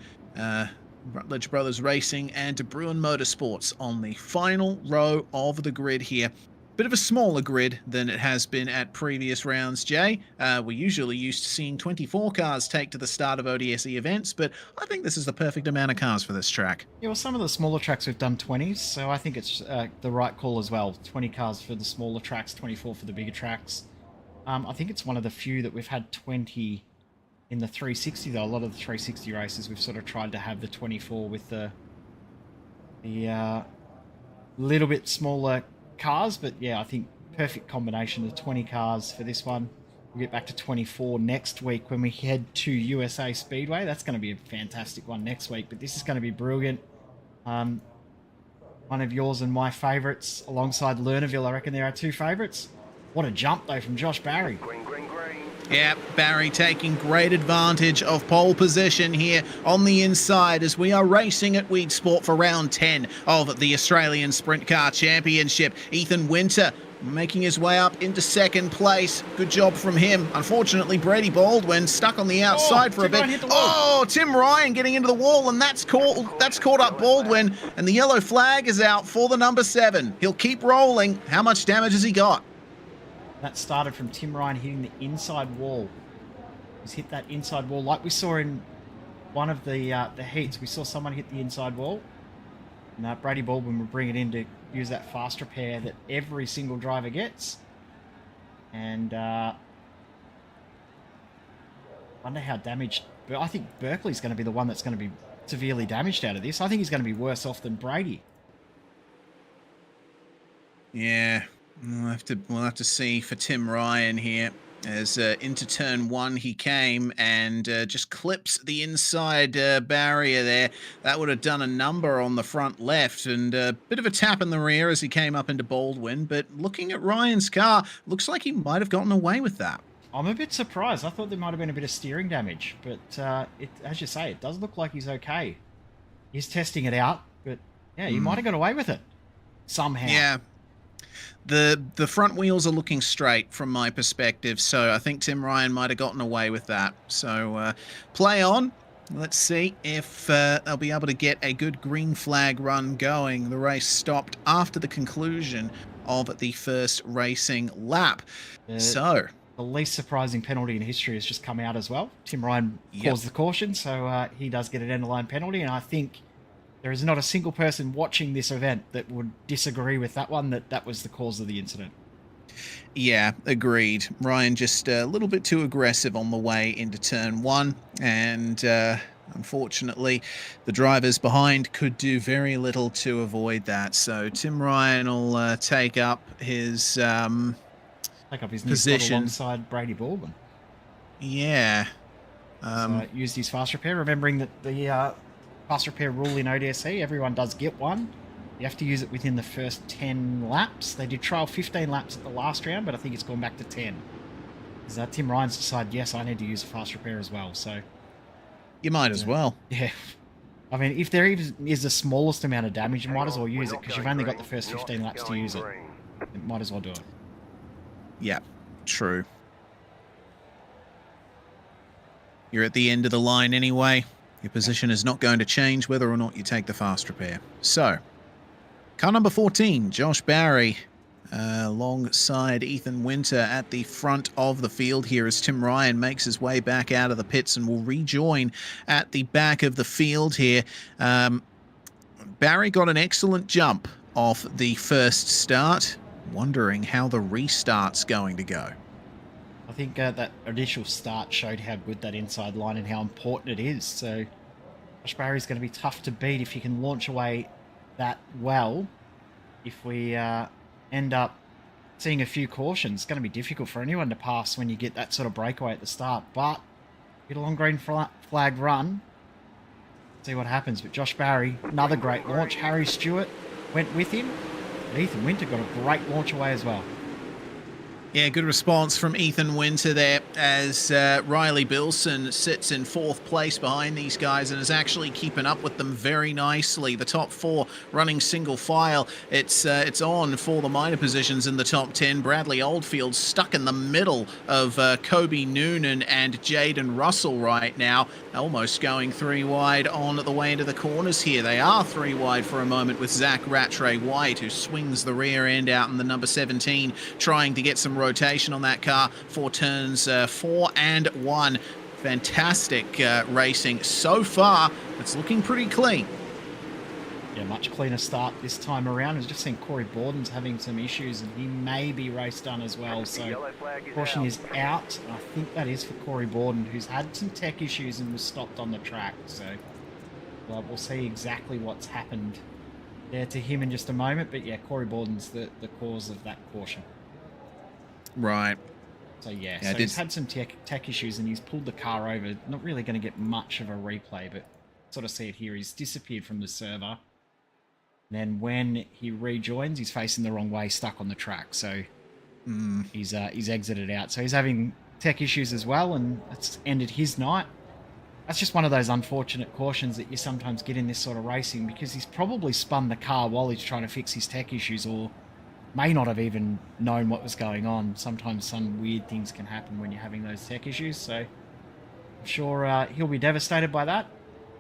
Rutledge Brothers Racing and De Bruin Motorsports on the final row of the grid here. Bit of a smaller grid than it has been at previous rounds, Jay. We're usually used to seeing 24 cars take to the start of ODSE events, but I think this is the perfect amount of cars for this track. Yeah, well, some of the smaller tracks we've done 20s, so I think it's the right call as well. 20 cars for the smaller tracks, 24 for the bigger tracks. I think it's one of the few that we've had 20 in the 360, though. A lot of the 360 races, we've sort of tried to have the 24 with the little bit smaller cars, but yeah, I think perfect combination of 20 cars for this one. We'll get back to 24 next week when we head to USA Speedway. That's going to be a fantastic one next week, but this is going to be brilliant. One of yours and my favourites alongside Lernerville. I reckon there are 2 favourites. What a jump, though, from Josh Barry. Yeah, Barry taking great advantage of pole position here on the inside as we are racing at Weed Sport for round 10 of the Australian Sprint Car Championship. Ethan Winter making his way up into second place. Good job from him. Unfortunately, Brady Baldwin stuck on the outside for a bit. Oh, Tim Ryan getting into the wall, and that's caught up Baldwin, and the yellow flag is out for the number 7. He'll keep rolling. How much damage has he got? That started from Tim Ryan hitting the inside wall. He's hit that inside wall like we saw in one of the heats. We saw someone hit the inside wall. And Brady Baldwin will bring it in to use that fast repair that every single driver gets. And wonder how damaged... But I think Berkeley's going to be the one that's going to be severely damaged out of this. I think he's going to be worse off than Brady. Yeah. We'll have to see for Tim Ryan here as into turn 1 he came and just clips the inside barrier there. That would have done a number on the front left and a bit of a tap in the rear as he came up into Baldwin. But looking at Ryan's car, looks like he might have gotten away with that. I'm a bit surprised. I thought there might have been a bit of steering damage, but as you say, it does look like he's okay. He's testing it out, but yeah, he might have got away with it somehow. Yeah. The front wheels are looking straight from my perspective, so I think Tim Ryan might have gotten away with that. So play on. Let's see if they'll be able to get a good green flag run going. The race stopped after the conclusion of the first racing lap. So the least surprising penalty in history has just come out as well. Tim Ryan caused the caution, so he does get an end-of-line penalty, and I think there is not a single person watching this event that would disagree with that one, that was the cause of the incident. Yeah, agreed. Ryan just a little bit too aggressive on the way into turn 1, and unfortunately, the drivers behind could do very little to avoid that. So Tim Ryan will take up his new position spot alongside Brady Baldwin. Yeah. So used his fast repair, remembering that the fast repair rule in ODSE, everyone does get one. You have to use it within the first 10 laps. They did trial 15 laps at the last round, but I think it's gone back to 10. Because Tim Ryan's decided, yes, I need to use a fast repair as well. So you might as well. Yeah. I mean, if there is the smallest amount of damage, you might as well use it, because you've only got the first 15 laps to use it. You might as well do it. Yeah, true. You're at the end of the line anyway. Your position is not going to change whether or not you take the fast repair. So, car number 14, Josh Barry, alongside Ethan Winter at the front of the field here as Tim Ryan makes his way back out of the pits and will rejoin at the back of the field here. Barry got an excellent jump off the first start. Wondering how the restart's going to go. I think that initial start showed how good that inside line and how important it is. So Josh Barry's going to be tough to beat if he can launch away that well. If we end up seeing a few cautions, it's going to be difficult for anyone to pass when you get that sort of breakaway at the start. But get a long green flag run. See what happens. But Josh Barry, another great launch. Harry Stewart went with him. And Ethan Winter got a great launch away as well. Yeah, good response from Ethan Winter there as Riley Bilson sits in 4th place behind these guys and is actually keeping up with them very nicely. The top 4 running single file. It's on for the minor positions in the top 10. Bradley Oldfield stuck in the middle of Kobe Noonan and Jaden Russell right now. Almost going 3 wide on the way into the corners here. They are 3 wide for a moment with Zach Rattray White, who swings the rear end out in the number 17, trying to get some rotation on that car for turns 4 and 1. Fantastic racing so far. It's looking pretty clean. Yeah, much cleaner start this time around. I was just seeing Corey Borden's having some issues and he may be race done as well. So caution is out. And I think that is for Corey Borden, who's had some tech issues and was stopped on the track. So we'll see exactly what's happened there to him in just a moment. But yeah, Corey Borden's the cause of that caution. Right. So yeah, Yeah, so he's had some tech issues and he's pulled the car over. Not really going to get much of a replay, but sort of see it here. He's disappeared from the server. And then when he rejoins, he's facing the wrong way, stuck on the track. So he's exited out. So he's having tech issues as well, and it's ended his night. That's just one of those unfortunate cautions that you sometimes get in this sort of racing, because he's probably spun the car while he's trying to fix his tech issues, or may not have even known what was going on. Sometimes some weird things can happen when you're having those tech issues, so I'm sure he'll be devastated by that.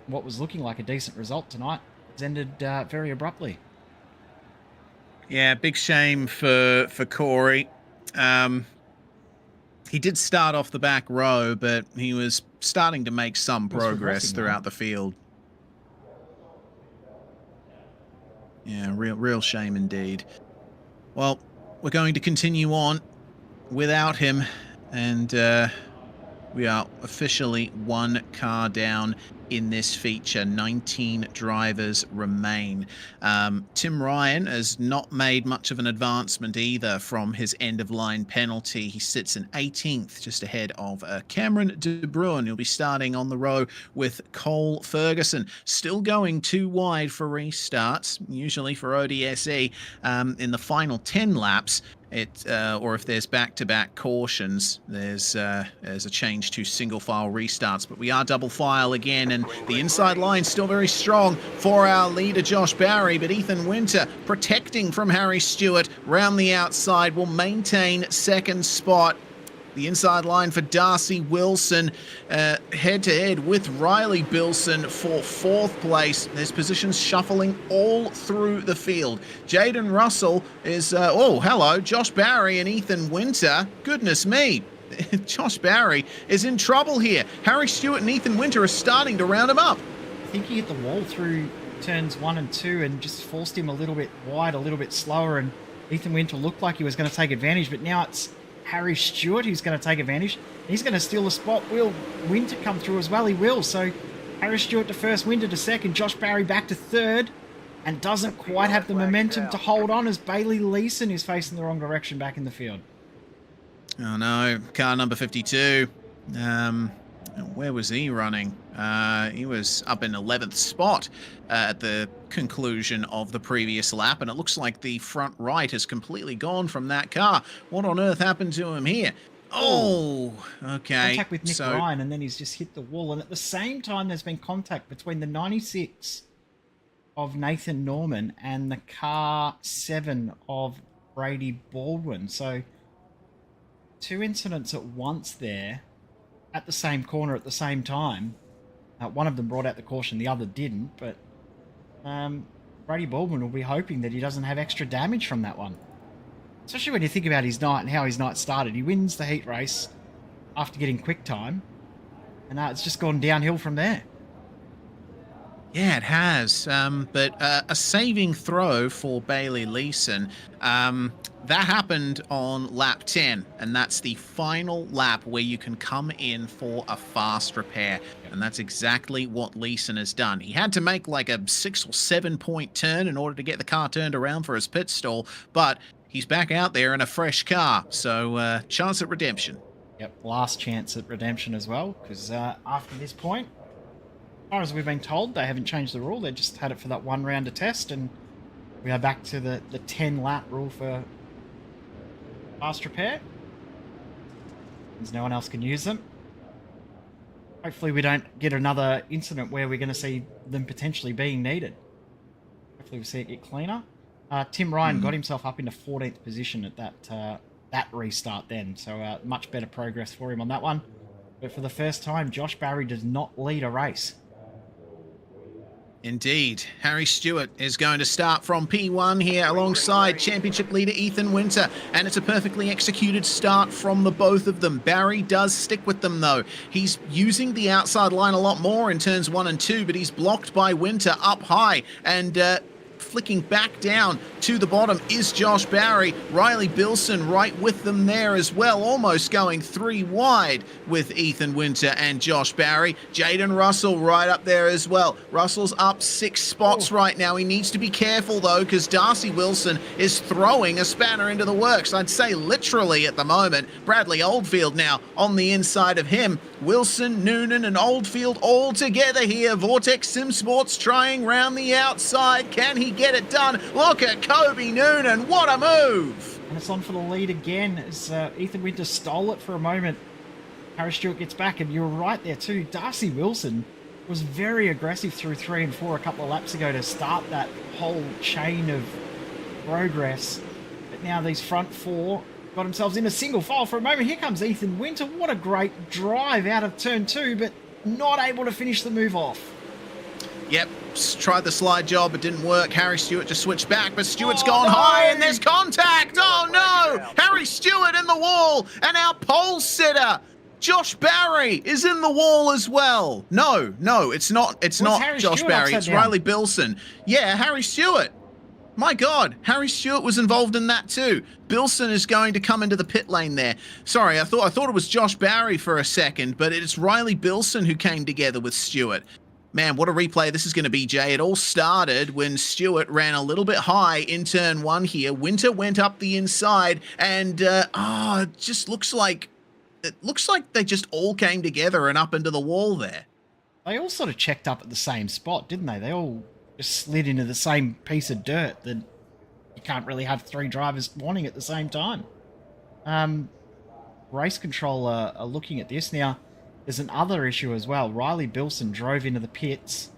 What was looking like a decent result tonight has ended very abruptly. Yeah, big shame for Corey. He did start off the back row, but he was starting to make some progress throughout the field. Yeah, real shame indeed. Well, we're going to continue on without him, and we are officially one car down in this feature. 19 drivers remain. Tim Ryan has not made much of an advancement either from his end-of-line penalty. He sits in 18th, just ahead of Cameron De Bruin. He'll be starting on the row with Cole Ferguson. Still going too wide for restarts, usually for ODSE. In the final 10 laps, or if there's back-to-back cautions, there's a change to single-file restarts. But we are double-file again, and the inside line still very strong for our leader, Josh Barry. But Ethan Winter, protecting from Harry Stewart, round the outside, will maintain second spot. The inside line for Darcy Wilson, head-to-head with Riley Bilson for fourth place. There's positions shuffling all through the field. Jaden Russell is, oh, hello, Josh Barry and Ethan Winter. Goodness me, Josh Barry is in trouble here. Harry Stewart and Ethan Winter are starting to round him up. I think he hit the wall through turns 1 and 2 and just forced him a little bit wide, a little bit slower, and Ethan Winter looked like he was going to take advantage, but now it's Harry Stewart who's going to take advantage. He's going to steal the spot. Will Winter come through as well? He will. So Harry Stewart to first, Winter to second, Josh Barry back to third, and doesn't quite have the momentum to hold on as Bailey Leeson is facing the wrong direction back in the field. Oh no, car number 52. Where was he running? He was up in 11th spot at the conclusion of the previous lap, and it looks like the front right has completely gone from that car. What on earth happened to him here? Oh, okay. Contact with Nick Ryan, and then he's just hit the wall. And at the same time, there's been contact between the 96 of Nathan Norman and the car 7 of Brady Baldwin. So 2 incidents at once there at the same corner at the same time. One of them brought out the caution, the other didn't, but Brady Baldwin will be hoping that he doesn't have extra damage from that one. Especially when you think about his night and how his night started. He wins the heat race after getting quick time, and it's just gone downhill from there. Yeah, it has. But a saving throw for Bailey Leeson. That happened on lap 10, and that's the final lap where you can come in for a fast repair. And that's exactly what Leeson has done. He had to make like a 6 or 7 point turn in order to get the car turned around for his pit stall, but he's back out there in a fresh car. So chance at redemption. Yep, last chance at redemption as well, because after this point, as far as we've been told, they haven't changed the rule. They just had it for that 1 round of test, and we are back to the 10 lap rule for fast repair. There's no one else can use them. Hopefully we don't get another incident where we're going to see them potentially being needed. Hopefully we see it get cleaner. Tim Ryan got himself up into 14th position at that restart then, so much better progress for him on that one. But for the first time, Josh Barry does not lead a race. Indeed. Harry Stewart is going to start from P1 here alongside championship leader Ethan Winter, and it's a perfectly executed start from the both of them. Barry does stick with them though. He's using the outside line a lot more in turns 1 and 2, but he's blocked by Winter up high and flicking back down to the bottom is Josh Barry. Riley Bilson right with them there as well, almost going 3 wide with Ethan Winter and Josh Barry. Jaden Russell right up there as well. Russell's up 6 spots right now. He needs to be careful though, because Darcy Wilson is throwing a spanner into the works. I'd say literally at the moment. Bradley Oldfield now on the inside of him. Wilson, Noonan and Oldfield all together here. Vortex Sim Sports trying round the outside. Can he get it done? Look at Kobe Noonan. What a move! And it's on for the lead again as Ethan Winter stole it for a moment. Harry Stewart gets back, and you're right there too. Darcy Wilson was very aggressive through 3 and 4 a couple of laps ago to start that whole chain of progress. But now these front 4 got themselves in a single file for a moment. Here comes Ethan Winter. What a great drive out of turn 2, but not able to finish the move off. Yep, tried the slide job, it didn't work. Harry Stewart just switched back, but Stewart's gone high and there's contact. Oh no! Harry Stewart in the wall, and our pole sitter, Josh Barry, is in the wall as well. No, it's not. It's not Josh Barry. It's Riley Bilson. Yeah, Harry Stewart. My God, Harry Stewart was involved in that too. Bilson is going to come into the pit lane there. Sorry, I thought it was Josh Barry for a second, but it's Riley Bilson who came together with Stewart. Man, what a replay this is going to be, Jay. It all started when Stewart ran a little bit high in turn 1 here. Winter went up the inside, and it just looks like they just all came together and up into the wall there. They all sort of checked up at the same spot, didn't they? They all just slid into the same piece of dirt that you can't really have 3 drivers wanting at the same time. Race control are looking at this now. There's another issue as well. Riley Bilson drove into the pits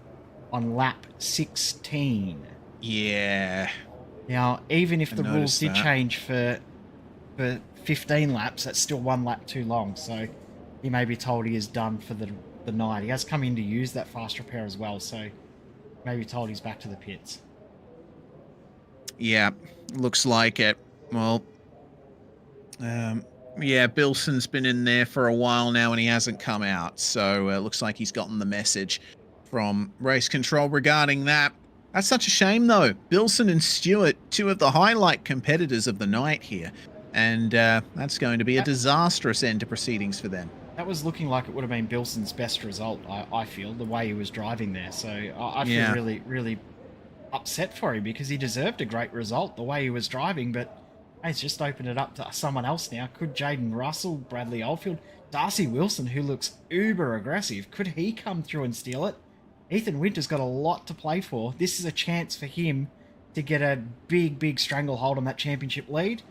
on lap 16. Yeah. Now, even if the rules did change for 15 laps, that's still 1 lap too long. So he may be told he is done for the night. He has come in to use that fast repair as well, so maybe told he's back to the pits. Yeah, looks like it. Well, yeah, Bilson's been in there for a while now and he hasn't come out. So it looks like he's gotten the message from race control regarding that. That's such a shame, though. Bilson and Stewart, 2 of the highlight competitors of the night here. And that's going to be a disastrous end to proceedings for them. That was looking like it would have been Bilson's best result, I feel, the way he was driving there. So I feel really, really upset for him because he deserved a great result the way he was driving, but he's just opened it up to someone else now. Could Jaden Russell, Bradley Oldfield, Darcy Wilson, who looks uber aggressive, could he come through and steal it? Ethan Winter's got a lot to play for. This is a chance for him to get a big, big stranglehold on that championship lead.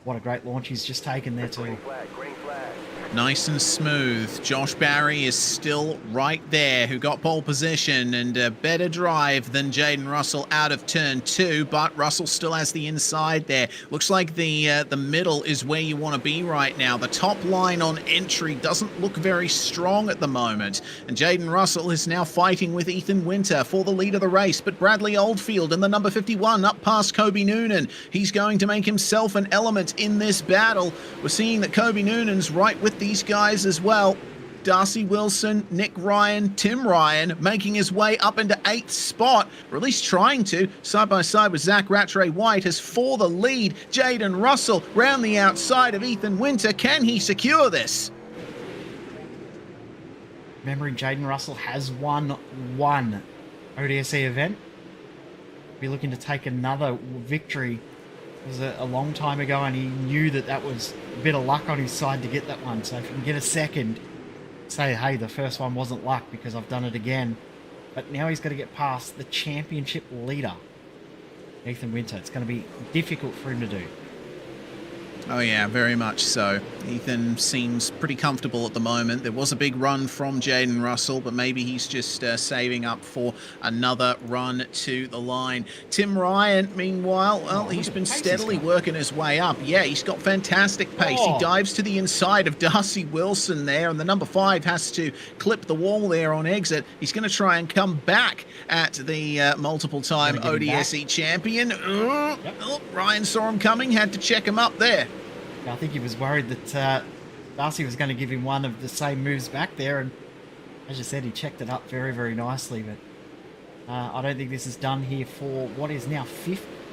What a great launch he's just taken there too. Green flag. Nice and smooth. Josh Barry is still right there, who got pole position and a better drive than Jaden Russell out of turn 2, but Russell still has the inside there. Looks like the middle is where you want to be right now. The top line on entry doesn't look very strong at the moment, and Jaden Russell is now fighting with Ethan Winter for the lead of the race, but Bradley Oldfield in the number 51 up past Kobe Noonan. He's going to make himself an element in this battle. We're seeing that Kobe Noonan's right with these guys as well. Darcy Wilson, Nick Ryan, Tim Ryan making his way up into 8th spot, or at least trying to, side by side with Zach Rattray White, has for the lead. Jaden Russell round the outside of Ethan Winter. Can he secure this? Remembering Jaden Russell has won one ODSE event. Be looking to take another victory. It was a long time ago, and he knew that was a bit of luck on his side to get that one. So if he can get a second, say, hey, the first one wasn't luck because I've done it again. But now he's got to get past the championship leader, Ethan Winter. It's going to be difficult for him to do. Oh yeah, very much so. Ethan seems pretty comfortable at the moment. There was a big run from Jaden Russell, but maybe he's just saving up for another run to the line. Tim Ryan, meanwhile, well, he's been steadily working his way up. Yeah, he's got fantastic pace. He dives to the inside of Darcy Wilson there, and the number 5 has to clip the wall there on exit. He's going to try and come back at the multiple-time ODSE champion. Oh, Ryan saw him coming, had to check him up there. I think he was worried that Darcy was going to give him one of the same moves back there, and as you said, he checked it up very, very nicely. But I don't think this is done here for what is now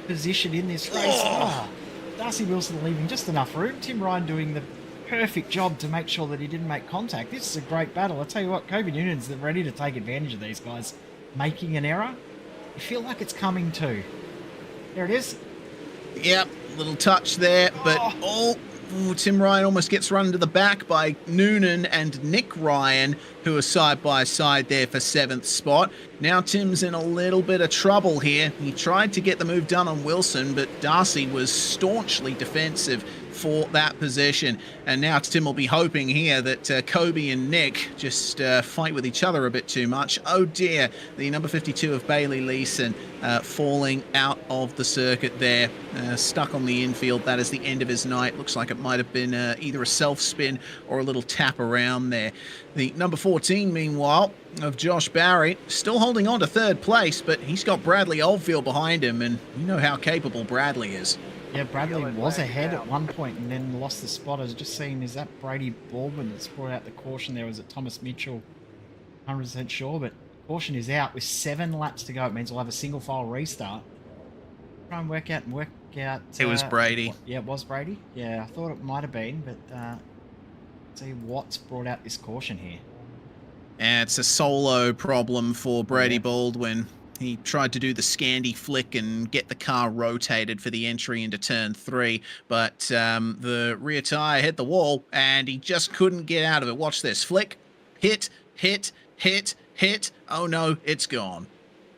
position in this race. Oh, Darcy Wilson leaving just enough room. Tim Ryan doing the perfect job to make sure that he didn't make contact. This is a great battle. I tell you what, Kobe Noonan's ready to take advantage of these guys making an error. You feel like it's coming too. There it is. Yep, little touch there, but Tim Ryan almost gets run to the back by Noonan and Nick Ryan, who are side by side there for 7th spot. Now Tim's in a little bit of trouble here. He tried to get the move done on Wilson, but Darcy was staunchly defensive for that position. And now Tim will be hoping here that Kobe and Nick just fight with each other a bit too much. Oh dear, the number 52 of Bailey Leeson falling out of the circuit there, stuck on the infield. That is the end of his night. Looks like it might have been either a self-spin or a little tap around there. The number 14, meanwhile, of Josh Barry, still holding on to 3rd place, but he's got Bradley Oldfield behind him, and you know how capable Bradley is. Yeah, Bradley was ahead at one point and then lost the spot. I was just seeing, is that Brady Baldwin that's brought out the caution there? Was it Thomas Mitchell? 100% sure, but caution is out with 7 laps to go. It means we'll have a single file restart. Try and work out. It was Brady. Yeah, it was Brady. Yeah, I thought it might have been, but see what's brought out this caution here. And it's a solo problem for Brady Baldwin. He tried to do the Scandi flick and get the car rotated for the entry into turn 3, but the rear tyre hit the wall and he just couldn't get out of it. Watch this. Flick, hit, hit, hit, hit. Oh no, it's gone.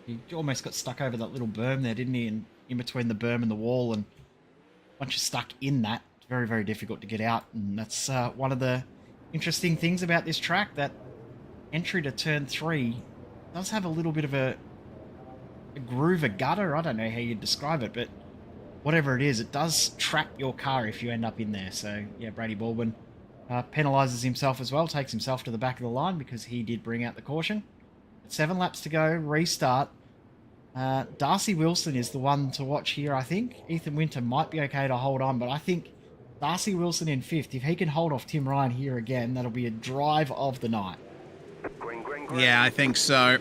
He almost got stuck over that little berm there, didn't he? And in between the berm and the wall, and once you're stuck in that, it's very, very difficult to get out. And that's one of the interesting things about this track, that entry to turn 3 does have a little bit of a groove, a gutter. I don't know how you'd describe it, but whatever it is, it does trap your car if you end up in there. So yeah, Brady Baldwin penalises himself as well, takes himself to the back of the line because he did bring out the caution. 7 laps to go, restart. Darcy Wilson is the one to watch here, I think. Ethan Winter might be okay to hold on, but I think Darcy Wilson in 5th, if he can hold off Tim Ryan here again, that'll be a drive of the night. Yeah, I think so.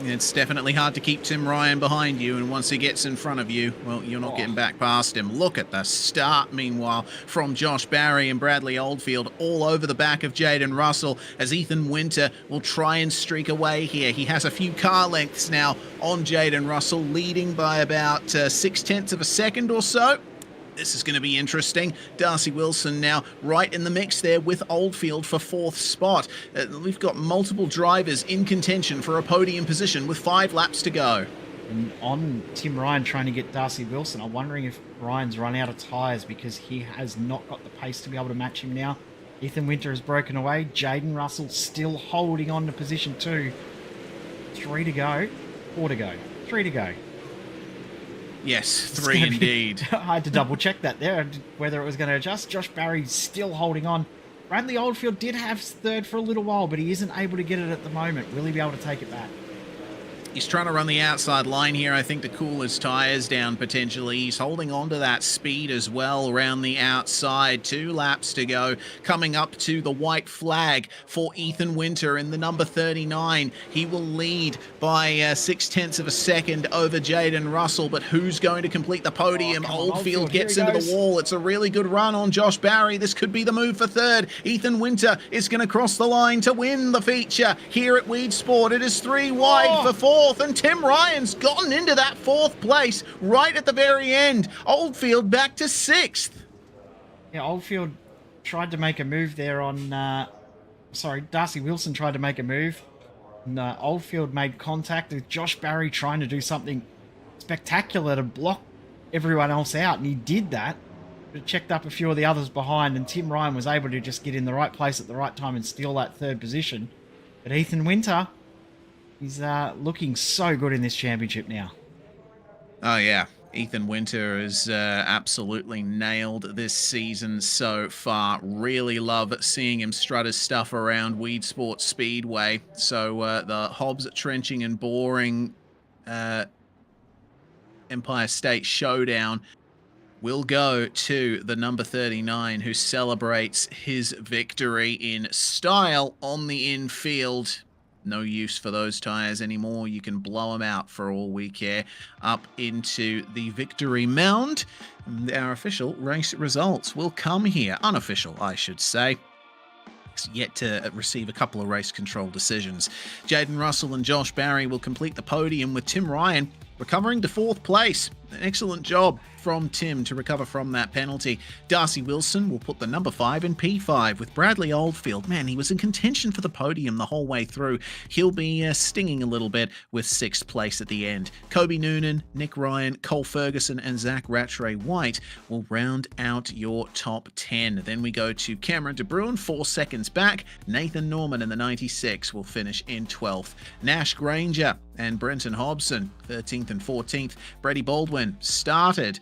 It's definitely hard to keep Tim Ryan behind you, and once he gets in front of you, well, you're not getting back past him. Look at the start, meanwhile, from Josh Barry and Bradley Oldfield all over the back of Jaden Russell, as Ethan Winter will try and streak away here. He has a few car lengths now on Jaden Russell, leading by about 0.6 of a second or so. This is going to be interesting. Darcy Wilson now right in the mix there with Oldfield for 4th spot. We've got multiple drivers in contention for a podium position with 5 laps to go. And on Tim Ryan trying to get Darcy Wilson, I'm wondering if Ryan's run out of tyres because he has not got the pace to be able to match him now. Ethan Winter has broken away. Jaden Russell still holding on to position 2. 3 to go. 4 to go. 3 to go. Yes, 3 indeed. I had to double check that there, whether it was going to adjust. Josh Barry's still holding on. Bradley Oldfield did have 3rd for a little while, but he isn't able to get it at the moment. Will he be able to take it back? He's trying to run the outside line here, I think, to cool his tyres down potentially. He's holding on to that speed as well around the outside. 2 laps to go. Coming up to the white flag for Ethan Winter in the number 39. He will lead by 0.6 of a second over Jaden Russell, but who's going to complete the podium? Oldfield gets into the wall. It's a really good run on Josh Barry. This could be the move for 3rd. Ethan Winter is going to cross the line to win the feature here at Weed Sport. It is 3 wide for 4th. And Tim Ryan's gotten into that 4th place right at the very end. Oldfield back to 6th. Yeah, Oldfield tried to make a move there on... Darcy Wilson tried to make a move. And Oldfield made contact with Josh Barry trying to do something spectacular to block everyone else out. And he did that. But checked up a few of the others behind. And Tim Ryan was able to just get in the right place at the right time and steal that 3rd position. But Ethan Winter... he's looking so good in this championship now. Oh, yeah. Ethan Winter has absolutely nailed this season so far. Really love seeing him strut his stuff around Weed Sports Speedway. So the Hobbs Trenching and Boring Empire State Showdown will go to the number 39, who celebrates his victory in style on the infield. no use for those tyres anymore. You can blow them out for all we care. Up into the victory mound. And our official race results will come here. Unofficial, I should say. Yet to receive a couple of race control decisions. Jaden Russell and Josh Barry will complete the podium, with Tim Ryan recovering to 4th place. An excellent job from Tim to recover from that penalty. Darcy Wilson will put the number 5 in P5, with Bradley Oldfield. Man, he was in contention for the podium the whole way through. He'll be stinging a little bit with 6th place at the end. Kobe Noonan, Nick Ryan, Cole Ferguson and Zach Rattray White will round out your top 10. Then we go to Cameron De Bruin, 4 seconds back. Nathan Norman in the 96 will finish in 12th. Nash Granger and Brenton Hobson, 13th and 14th. Brady Baldwin started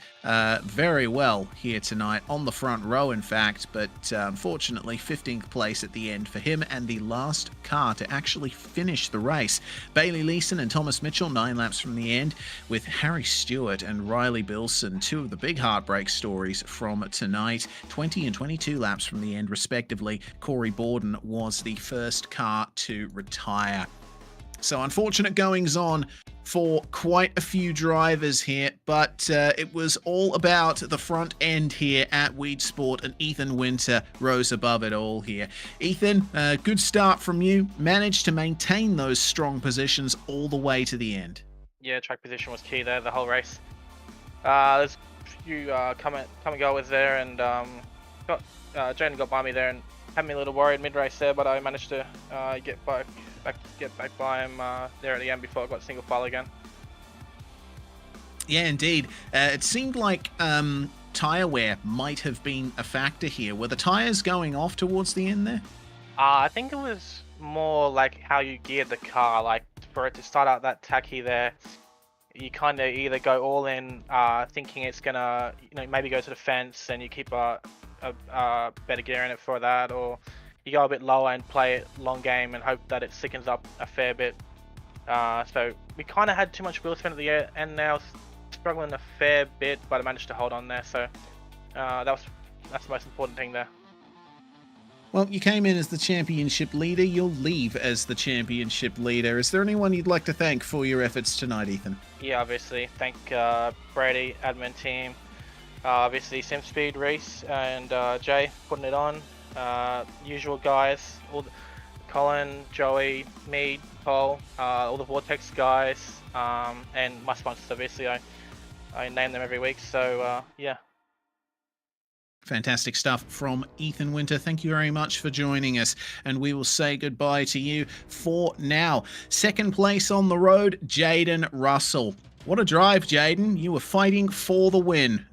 very well here tonight, on the front row in fact, but unfortunately 15th place at the end for him, and the last car to actually finish the race. Bailey Leeson and Thomas Mitchell 9 laps from the end, with Harry Stewart and Riley Bilson, 2 of the big heartbreak stories from tonight, 20 and 22 laps from the end respectively. Corey Borden was the first car to retire. So unfortunate goings on for quite a few drivers here, but it was all about the front end here at Weed Sport, and Ethan Winter rose above it all here. Ethan, good start from you. Managed to maintain those strong positions all the way to the end. Yeah, track position was key there the whole race. There's a few come and go was there, and Jaden got by me there and had me a little worried mid-race there, but I managed to get back by him there at the end before I got single file again. Yeah, indeed. It seemed like tyre wear might have been a factor here. Were the tyres going off towards the end there? I think it was more like how you geared the car. Like, for it to start out that tacky there, you kind of either go all in thinking it's gonna, maybe go to the fence and you keep a better gear in it for that, or you go a bit lower and play it long game and hope that it sickens up a fair bit. So we kind of had too much wheel spin at the end now, struggling a fair bit, but I managed to hold on there. So that's the most important thing there. Well, you came in as the championship leader. You'll leave as the championship leader. Is there anyone you'd like to thank for your efforts tonight, Ethan? Yeah, obviously. Thank Brady, admin team, obviously SimSpeed, Reese, and Jay putting it on. Usual guys, Colin, Joey, me, Paul, all the Vortex guys, and my sponsors. Obviously, I name them every week. So yeah. Fantastic stuff from Ethan Winter. Thank you very much for joining us, and we will say goodbye to you for now. Second place on the road, Jaden Russell. What a drive, Jaden. You were fighting for the win,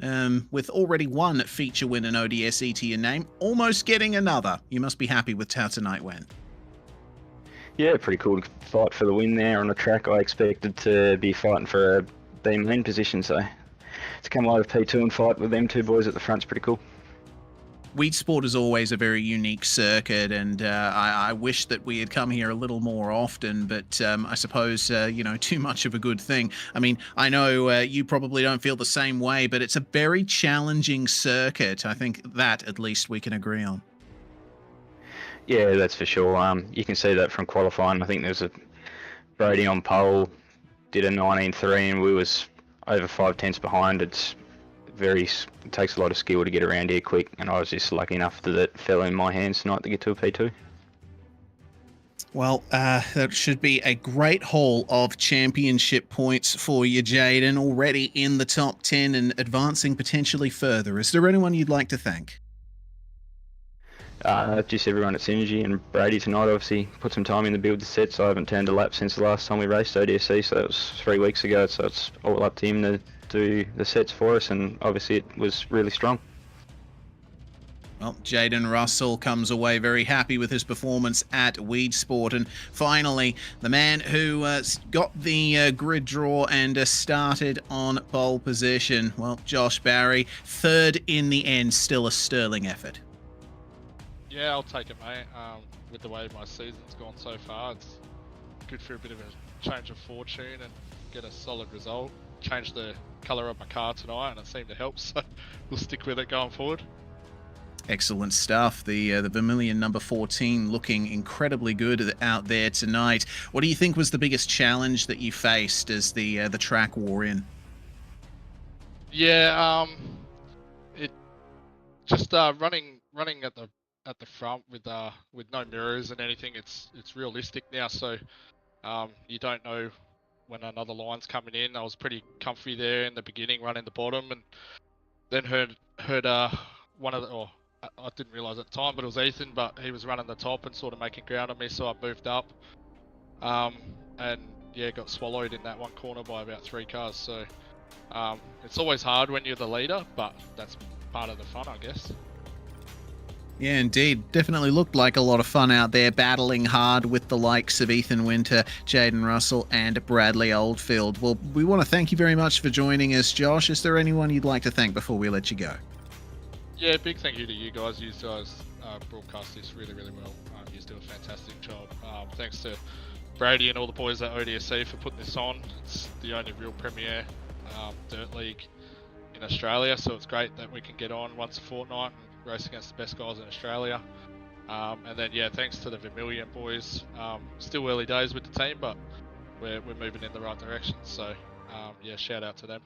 with already one feature win in ODSE to your name, almost getting another. You must be happy with how tonight went. Yeah, pretty cool to fight for the win there on a track I expected to be fighting for a B main position, so to come out of P2 and fight with them two boys at the front's pretty cool. Weed Sport is always a very unique circuit, and I wish that we had come here a little more often, but I suppose, too much of a good thing. I mean, I know you probably don't feel the same way, but it's a very challenging circuit. I think that, at least, we can agree on. Yeah, that's for sure. You can see that from qualifying. I think there was a Brady on pole, did a 19.3, and we was over 5/10 behind. It takes a lot of skill to get around here quick, and I was just lucky enough that it fell in my hands tonight to get to a P2. Well, that should be a great haul of championship points for you, Jaden, already in the top 10 and advancing potentially further. Is there anyone you'd like to thank? Just everyone at Synergy, and Brady tonight obviously put some time in to build the set, so I haven't turned a lap since the last time we raced ODSE, so that was 3 weeks ago, so it's all up to him to do the sets for us, and obviously it was really strong. Well, Jaden Russell comes away very happy with his performance at Weed Sport. And finally, the man who got the grid draw and started on pole position, well, Josh Barry, third in the end, still a sterling effort. Yeah, I'll take it, mate. With the way my season's gone so far, it's good for a bit of a change of fortune and get a solid result. Changed the colour of my car tonight and it seemed to help, so we'll stick with it going forward. Excellent stuff. The Vermilion number 14 looking incredibly good out there tonight. What do you think was the biggest challenge that you faced as the track wore in? Yeah, it just running at the front with no mirrors and anything. It's realistic now, so you don't know when another line's coming in. I was pretty comfy there in the beginning, running the bottom, and then heard one of the, or I didn't realise at the time, but it was Ethan, but he was running the top and sort of making ground on me, so I moved up, and yeah, got swallowed in that one corner by about 3 cars. So it's always hard when you're the leader, but that's part of the fun, I guess. Yeah, indeed. Definitely looked like a lot of fun out there, battling hard with the likes of Ethan Winter, Jaden Russell, and Bradley Oldfield. Well, we want to thank you very much for joining us, Josh. Is there anyone you'd like to thank before we let you go? Yeah, big thank you to you guys. You guys broadcast this really, really well. You do a fantastic job. Thanks to Brady and all the boys at ODSE for putting this on. It's the only real premier dirt league in Australia, so it's great that we can get on once a fortnight and race against the best guys in Australia. And then yeah, thanks to the Vermilion boys. Still early days with the team, but we're moving in the right direction. So yeah, shout out to them.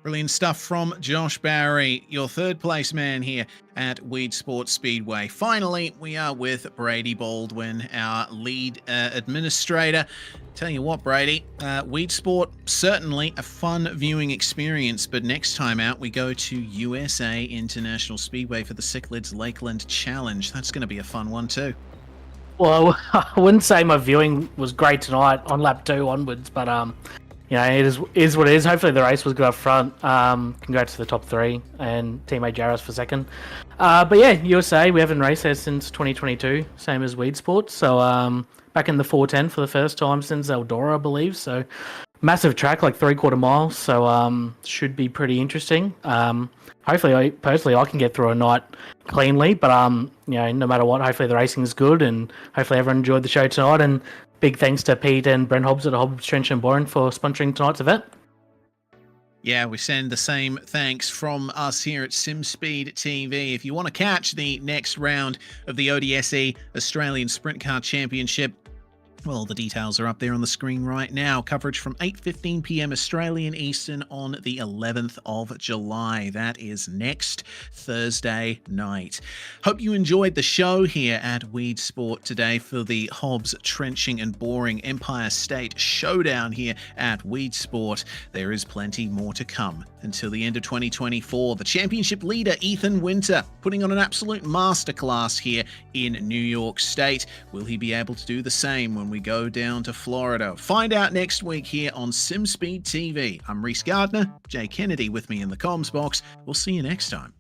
Brilliant stuff from Josh Barry, your third place man here at Weed Sports Speedway. Finally, we are with Brady Baldwin, our lead administrator. Tell you what, Brady, Weed Sport, certainly a fun viewing experience, but next time out we go to USA International Speedway for the Cichlids Lakeland Challenge. That's going to be a fun one too. Well, I wouldn't say my viewing was great tonight on lap 2 onwards, but you know, it is what it is. Hopefully the race was good up front. Congrats to the top 3 and teammate Jarvis for second. But yeah, USA, we haven't raced there since 2022, same as Weed Sports. So back in the 410 for the first time since Eldora, I believe. So massive track, like 3/4 miles. So should be pretty interesting. Hopefully, I can get through a night cleanly. But you know, no matter what, hopefully the racing is good, and hopefully everyone enjoyed the show tonight. And big thanks to Pete and Brent Hobbs at Hobbs, Trench and Boren for sponsoring tonight's event. Yeah, we send the same thanks from us here at SimSpeed TV. If you want to catch the next round of the ODSE Australian Sprintcar Championship, well, the details are up there on the screen right now. Coverage from 8:15 p.m. Australian Eastern on the 11th of July. That is next Thursday night. Hope you enjoyed the show here at Weed Sport today for the Hobbs, Trenching and Boring Empire State Showdown here at Weed Sport. There is plenty more to come until the end of 2024. The championship leader, Ethan Winter, putting on an absolute masterclass here in New York State. Will he be able to do the same when we go down to Florida? Find out next week here on SimSpeed TV. I'm Reese Gardner, Jay Kennedy with me in the comms box. We'll see you next time.